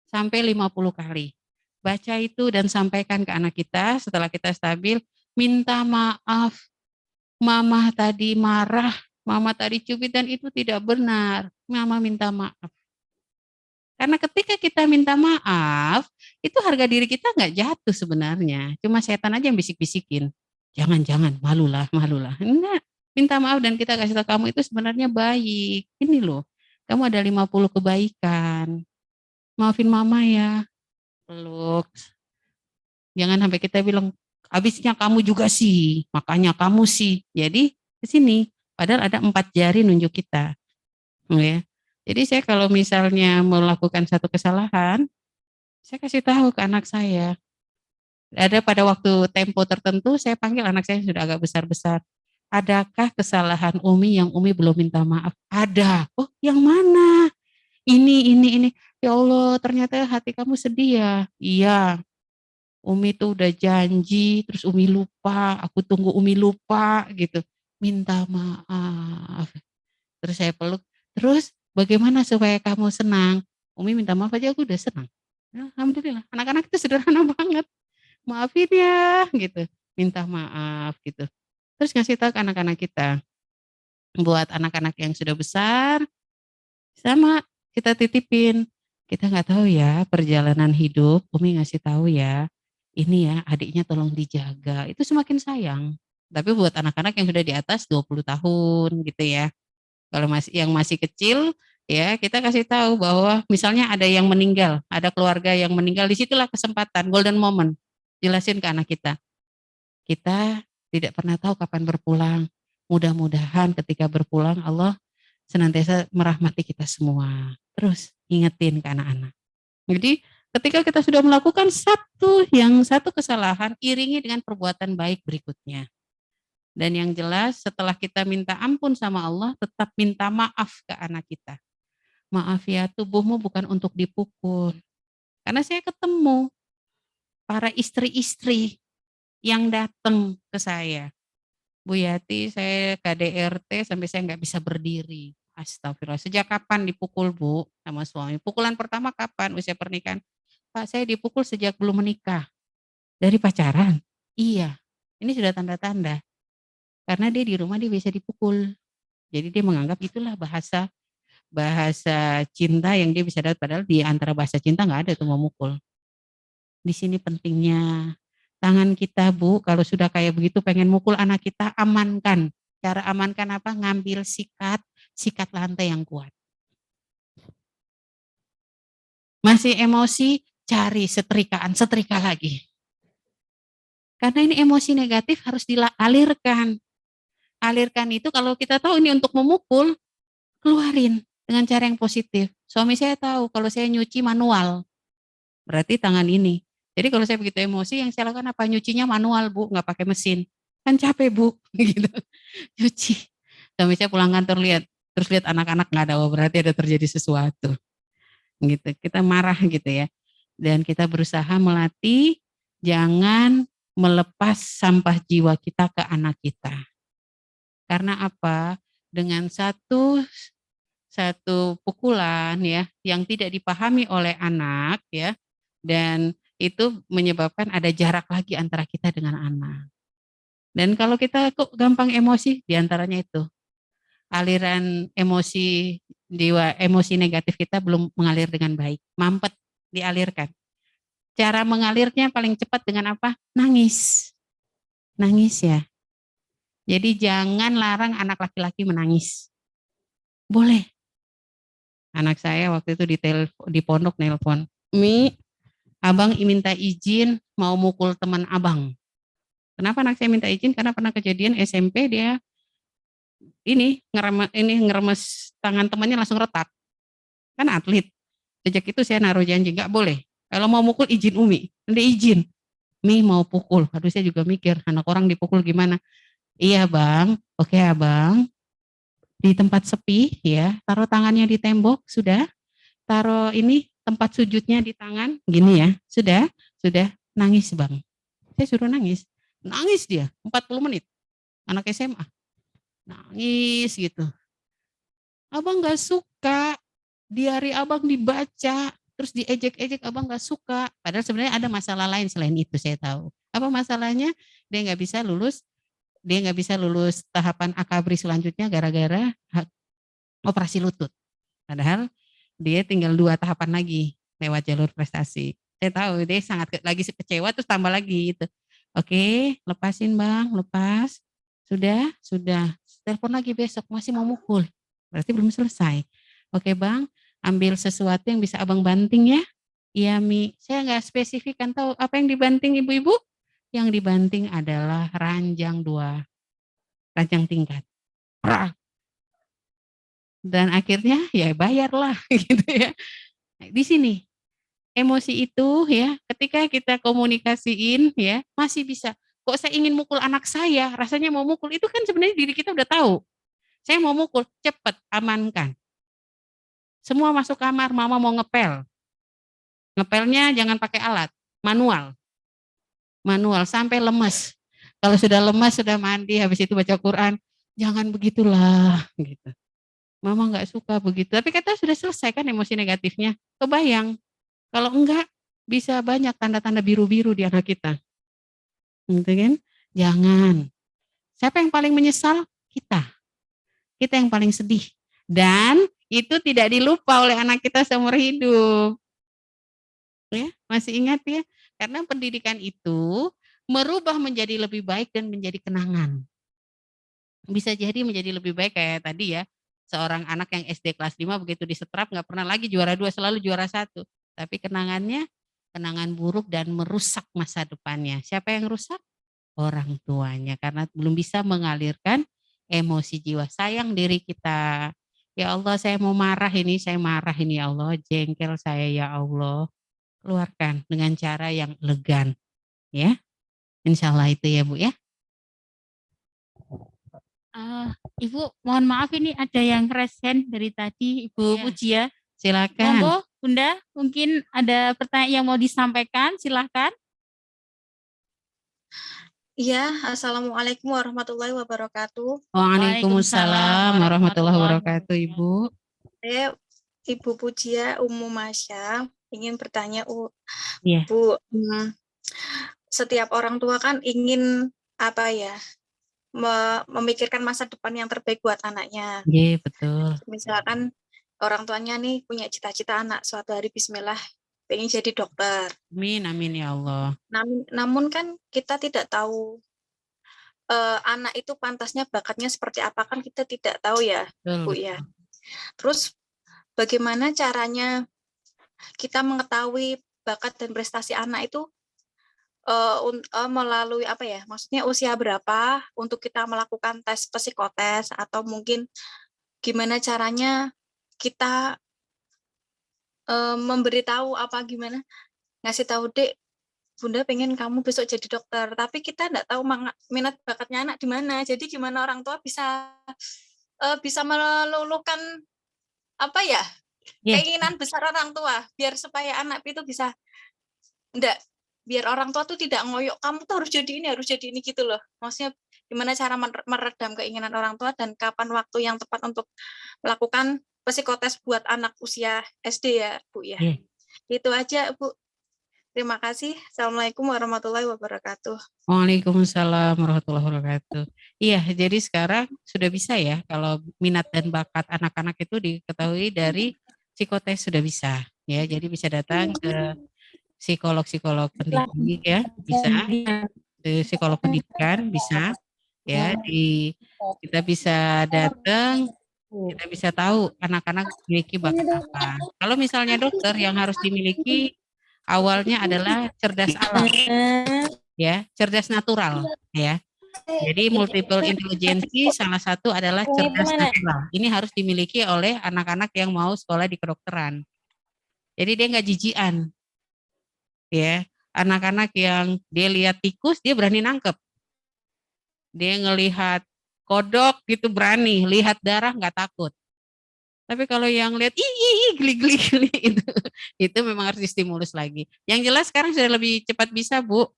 Sampai 50 kali. Baca itu dan sampaikan ke anak kita setelah kita stabil. Minta maaf, mama tadi marah, mama tadi cubit dan itu tidak benar. Mama minta maaf. Karena ketika kita minta maaf, itu harga diri kita nggak jatuh sebenarnya. Cuma setan aja yang bisik-bisikin. Jangan, malulah. Enggak, minta maaf dan kita kasih tahu kamu itu sebenarnya baik. Ini loh, kamu ada 50 kebaikan. Maafin mama ya. Peluk. Jangan sampai kita bilang, habisnya kamu juga sih, makanya kamu sih. Jadi ke sini, padahal ada 4 jari nunjuk kita. Ya. Jadi saya kalau misalnya melakukan satu kesalahan, saya kasih tahu ke anak saya. Ada pada waktu tempo tertentu, saya panggil anak saya yang sudah agak besar-besar. Adakah kesalahan Umi yang Umi belum minta maaf? Ada. Oh, yang mana? Ini. Ya Allah, ternyata hati kamu sedih ya. Iya. Umi tuh udah janji, terus Umi lupa. Aku tunggu Umi lupa gitu. Minta maaf. Terus saya peluk. Terus bagaimana supaya kamu senang? Umi minta maaf aja aku udah senang. Alhamdulillah. Anak-anak itu sederhana banget. Maafin ya gitu. Minta maaf gitu. Terus ngasih tahu ke anak-anak kita. Buat anak-anak yang sudah besar, sama kita titipin. Kita nggak tahu ya perjalanan hidup. Umi ngasih tahu ya. Ini ya adiknya tolong dijaga. Itu semakin sayang. Tapi buat anak-anak yang sudah di atas 20 tahun gitu ya. Kalau masih kecil, ya kita kasih tahu bahwa misalnya ada yang meninggal, ada keluarga yang meninggal, disitulah kesempatan, golden moment. Jelasin ke anak kita. Kita tidak pernah tahu kapan berpulang. Mudah-mudahan ketika berpulang Allah senantiasa merahmati kita semua. Terus ingetin ke anak-anak. Jadi ketika kita sudah melakukan satu kesalahan, iringi dengan perbuatan baik berikutnya. Dan yang jelas setelah kita minta ampun sama Allah, tetap minta maaf ke anak kita. Maaf ya, tubuhmu bukan untuk dipukul. Karena saya ketemu para istri-istri yang datang ke saya. Bu Yati, saya KDRT sampai saya nggak bisa berdiri. Astagfirullah, sejak kapan dipukul Bu sama suami? Pukulan pertama kapan usia pernikahan? Pak, saya dipukul sejak belum menikah. Dari pacaran? Iya, ini sudah tanda-tanda. Karena dia di rumah dia bisa dipukul. Jadi dia menganggap itulah bahasa cinta yang dia bisa dapat. Padahal di antara bahasa cinta nggak ada tuh memukul. Di sini pentingnya tangan kita Bu, kalau sudah kayak begitu pengen mukul anak kita, amankan. Cara amankan apa? Ngambil sikat lantai yang kuat. Masih emosi, cari setrika lagi. Karena ini emosi negatif harus dialirkan. Alirkan itu kalau kita tahu ini untuk memukul, keluarin dengan cara yang positif. Suami saya tahu kalau saya nyuci manual, berarti tangan ini. Jadi kalau saya begitu emosi, yang saya lakukan apa? Nyucinya manual Bu, nggak pakai mesin. Kan capek Bu, gitu. Cuci. Suami saya pulang kantor terus lihat anak-anak nggak ada, berarti ada terjadi sesuatu. Gitu. Kita marah gitu ya. Dan kita berusaha melatih jangan melepas sampah jiwa kita ke anak kita. Karena apa? Dengan satu pukulan ya yang tidak dipahami oleh anak ya, dan itu menyebabkan ada jarak lagi antara kita dengan anak. Dan kalau kita kok gampang emosi, diantaranya itu aliran emosi negatif kita belum mengalir dengan baik, mampet dialirkan. Cara mengalirnya paling cepat dengan apa? Nangis. Nangis ya. Jadi jangan larang anak laki-laki menangis. Boleh. Anak saya waktu itu di pondok nelpon. Mi, abang minta izin mau mukul teman abang. Kenapa anak saya minta izin? Karena pernah kejadian SMP dia ngeremes tangan temannya langsung retak. Kan atlet. Sejak itu saya naruh janji, nggak boleh. Kalau mau mukul izin Umi. Nanti izin. Mi mau pukul. Aduh saya juga mikir, anak orang dipukul gimana. Iya bang, oke abang. Di tempat sepi ya, taruh tangannya di tembok, sudah. Taruh ini tempat sujudnya di tangan, gini ya. Sudah, nangis bang. Saya suruh nangis. Nangis dia, 40 menit. Anak SMA. Nangis gitu. Abang gak suka, diari abang dibaca, terus diejek-ejek abang gak suka. Padahal sebenarnya ada masalah lain selain itu saya tahu. Apa masalahnya? Dia nggak bisa lulus tahapan akabri selanjutnya gara-gara operasi lutut. Padahal dia tinggal 2 tahapan lagi lewat jalur prestasi. Saya tahu dia sangat lagi kecewa terus tambah lagi gitu. Oke, lepasin bang, lepas. Sudah. Telepon lagi besok masih mau mukul. Berarti belum selesai. Oke bang, ambil sesuatu yang bisa abang banting ya. Iya Mi, saya nggak spesifikkan tahu apa yang dibanting ibu-ibu. Yang dibanting adalah ranjang tingkat. Dan akhirnya ya bayarlah gitu ya. Di sini emosi itu ya ketika kita komunikasiin ya masih bisa. Kok saya ingin mukul anak saya, rasanya mau mukul itu kan sebenarnya diri kita udah tahu. Saya mau mukul, cepet amankan. Semua masuk kamar, mama mau ngepel. Ngepelnya jangan pakai alat, manual sampai lemes. Kalau sudah lemas, sudah mandi, habis itu baca Quran, jangan begitulah gitu. Mama nggak suka begitu. Tapi kita sudah selesai kan emosi negatifnya. Kebayang. Kalau enggak, bisa banyak tanda-tanda biru-biru di anak kita. Gitu kan? Jangan. Siapa yang paling menyesal? Kita. Kita yang paling sedih. Dan itu tidak dilupa oleh anak kita seumur hidup. Ya, masih ingat ya? Karena pendidikan itu merubah menjadi lebih baik dan menjadi kenangan. Bisa jadi menjadi lebih baik kayak tadi ya. Seorang anak yang SD kelas 5 begitu disetrap nggak pernah lagi juara 2, selalu juara 1. Tapi kenangannya kenangan buruk dan merusak masa depannya. Siapa yang rusak? Orang tuanya karena belum bisa mengalirkan emosi jiwa. Sayang diri kita. Ya Allah saya mau marah ini, saya marah ini ya Allah. Jengkel saya ya Allah. Keluarkan dengan cara yang elegan. Ya, insya Allah itu ya Bu ya. Ibu, mohon maaf ini ada yang resen dari tadi, Ibu Iya. Pujia. Silakan. Monggo, Bunda, mungkin ada pertanyaan yang mau disampaikan, silahkan. Iya, Assalamualaikum warahmatullahi wabarakatuh. Waalaikumsalam warahmatullahi wabarakatuh Ibu. Saya Ibu Pujia Ummu Masya ingin bertanya, Iya. Bu, setiap orang tua kan ingin apa ya, memikirkan masa depan yang terbaik buat anaknya. Iya betul. Misalkan orang tuanya nih punya cita-cita anak suatu hari Bismillah pengen jadi dokter. Amin ya Allah. Namun kan kita tidak tahu anak itu pantasnya bakatnya seperti apa kan kita tidak tahu ya, Betul, Bu ya. Terus bagaimana caranya kita mengetahui bakat dan prestasi anak itu melalui apa ya? Maksudnya usia berapa untuk kita melakukan tes psikotes atau mungkin gimana caranya kita memberitahu apa gimana ngasih tahu Dek, Bunda pengen kamu besok jadi dokter, tapi kita enggak tahu minat bakatnya anak di mana. Jadi gimana orang tua bisa meluluhkan apa ya? Keinginan besar orang tua biar supaya anak itu bisa biar orang tua tuh tidak ngoyok kamu tuh harus jadi ini gitu loh. Maksudnya gimana cara meredam keinginan orang tua dan kapan waktu yang tepat untuk melakukan psikotes buat anak usia SD ya, Bu ya. Itu aja, Bu. Terima kasih. Assalamualaikum warahmatullahi wabarakatuh. Waalaikumsalam warahmatullahi wabarakatuh. Iya, jadi sekarang sudah bisa ya kalau minat dan bakat anak-anak itu diketahui dari psikotes sudah bisa. ya. Jadi bisa datang ke psikolog-psikolog pendidik ya, bisa psikolog pendidikan bisa ya. Kita bisa datang, kita bisa tahu anak-anak memiliki bakat apa. Kalau misalnya dokter yang harus dimiliki awalnya adalah cerdas alam ya, cerdas natural ya. Jadi multiple intelligency salah satu adalah cerdas natural. Ini harus dimiliki oleh anak-anak yang mau sekolah di kedokteran. Jadi dia nggak jijian ya. Anak-anak yang dia lihat tikus dia berani nangkep. Dia ngelihat kodok gitu berani, lihat darah nggak takut. Tapi kalau yang lihat geli-geli itu memang harus distimulus lagi. Yang jelas sekarang sudah lebih cepat bisa, Bu.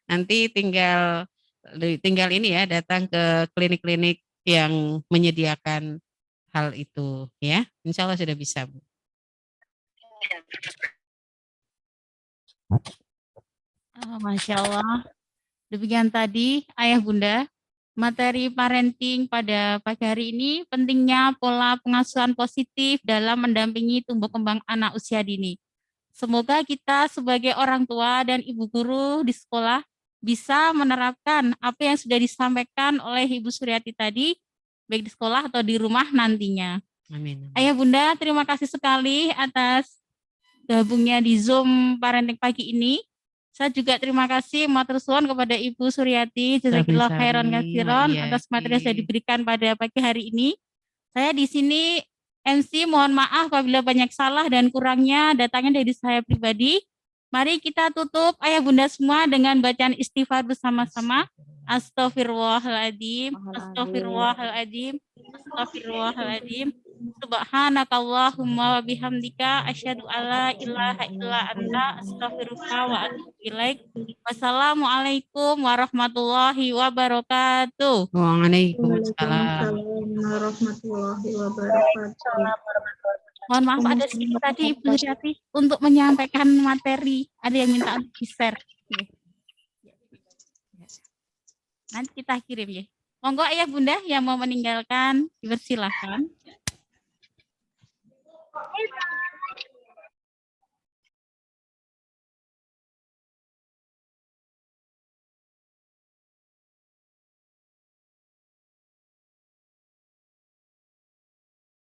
Nanti tinggal ini ya, datang ke klinik-klinik yang menyediakan hal itu ya. Insya Allah sudah bisa, Bu. Masya Allah. Demikian tadi Ayah Bunda, materi parenting pada pagi hari ini pentingnya pola pengasuhan positif dalam mendampingi tumbuh kembang anak usia dini. Semoga kita sebagai orang tua dan ibu guru di sekolah bisa menerapkan apa yang sudah disampaikan oleh Ibu Suryati tadi, baik di sekolah atau di rumah nantinya. Amin. Ayah Bunda, terima kasih sekali atas gabungnya di Zoom parenting pagi ini. Saya juga terima kasih matur suwun kepada Ibu Suryati, jazakillah khairan katsiran atas materi yang sudah diberikan pada pagi hari ini. Saya di sini MC, mohon maaf apabila banyak salah dan kurangnya datangnya dari saya pribadi. Mari kita tutup Ayah Bunda semua dengan bacaan istighfar bersama-sama. Astaghfirullahaladzim, astaghfirullahaladzim, astaghfirullahaladzim. Subhanakallahumma wa bihamdika asyhadu alla ilaha illa anta astaghfiruka wa atubu ilaik. Wassalamualaikum warahmatullahi wabarakatuh. Waalaikumsalam. Warahmatullahi wabarakatuh. Mohon maaf ada sedikit tadi Ibu Suryati untuk menyampaikan materi. Ada yang minta untuk di-share. Nanti kita kirim ya. Monggo Ayah Bunda yang mau meninggalkan dipersilahkan.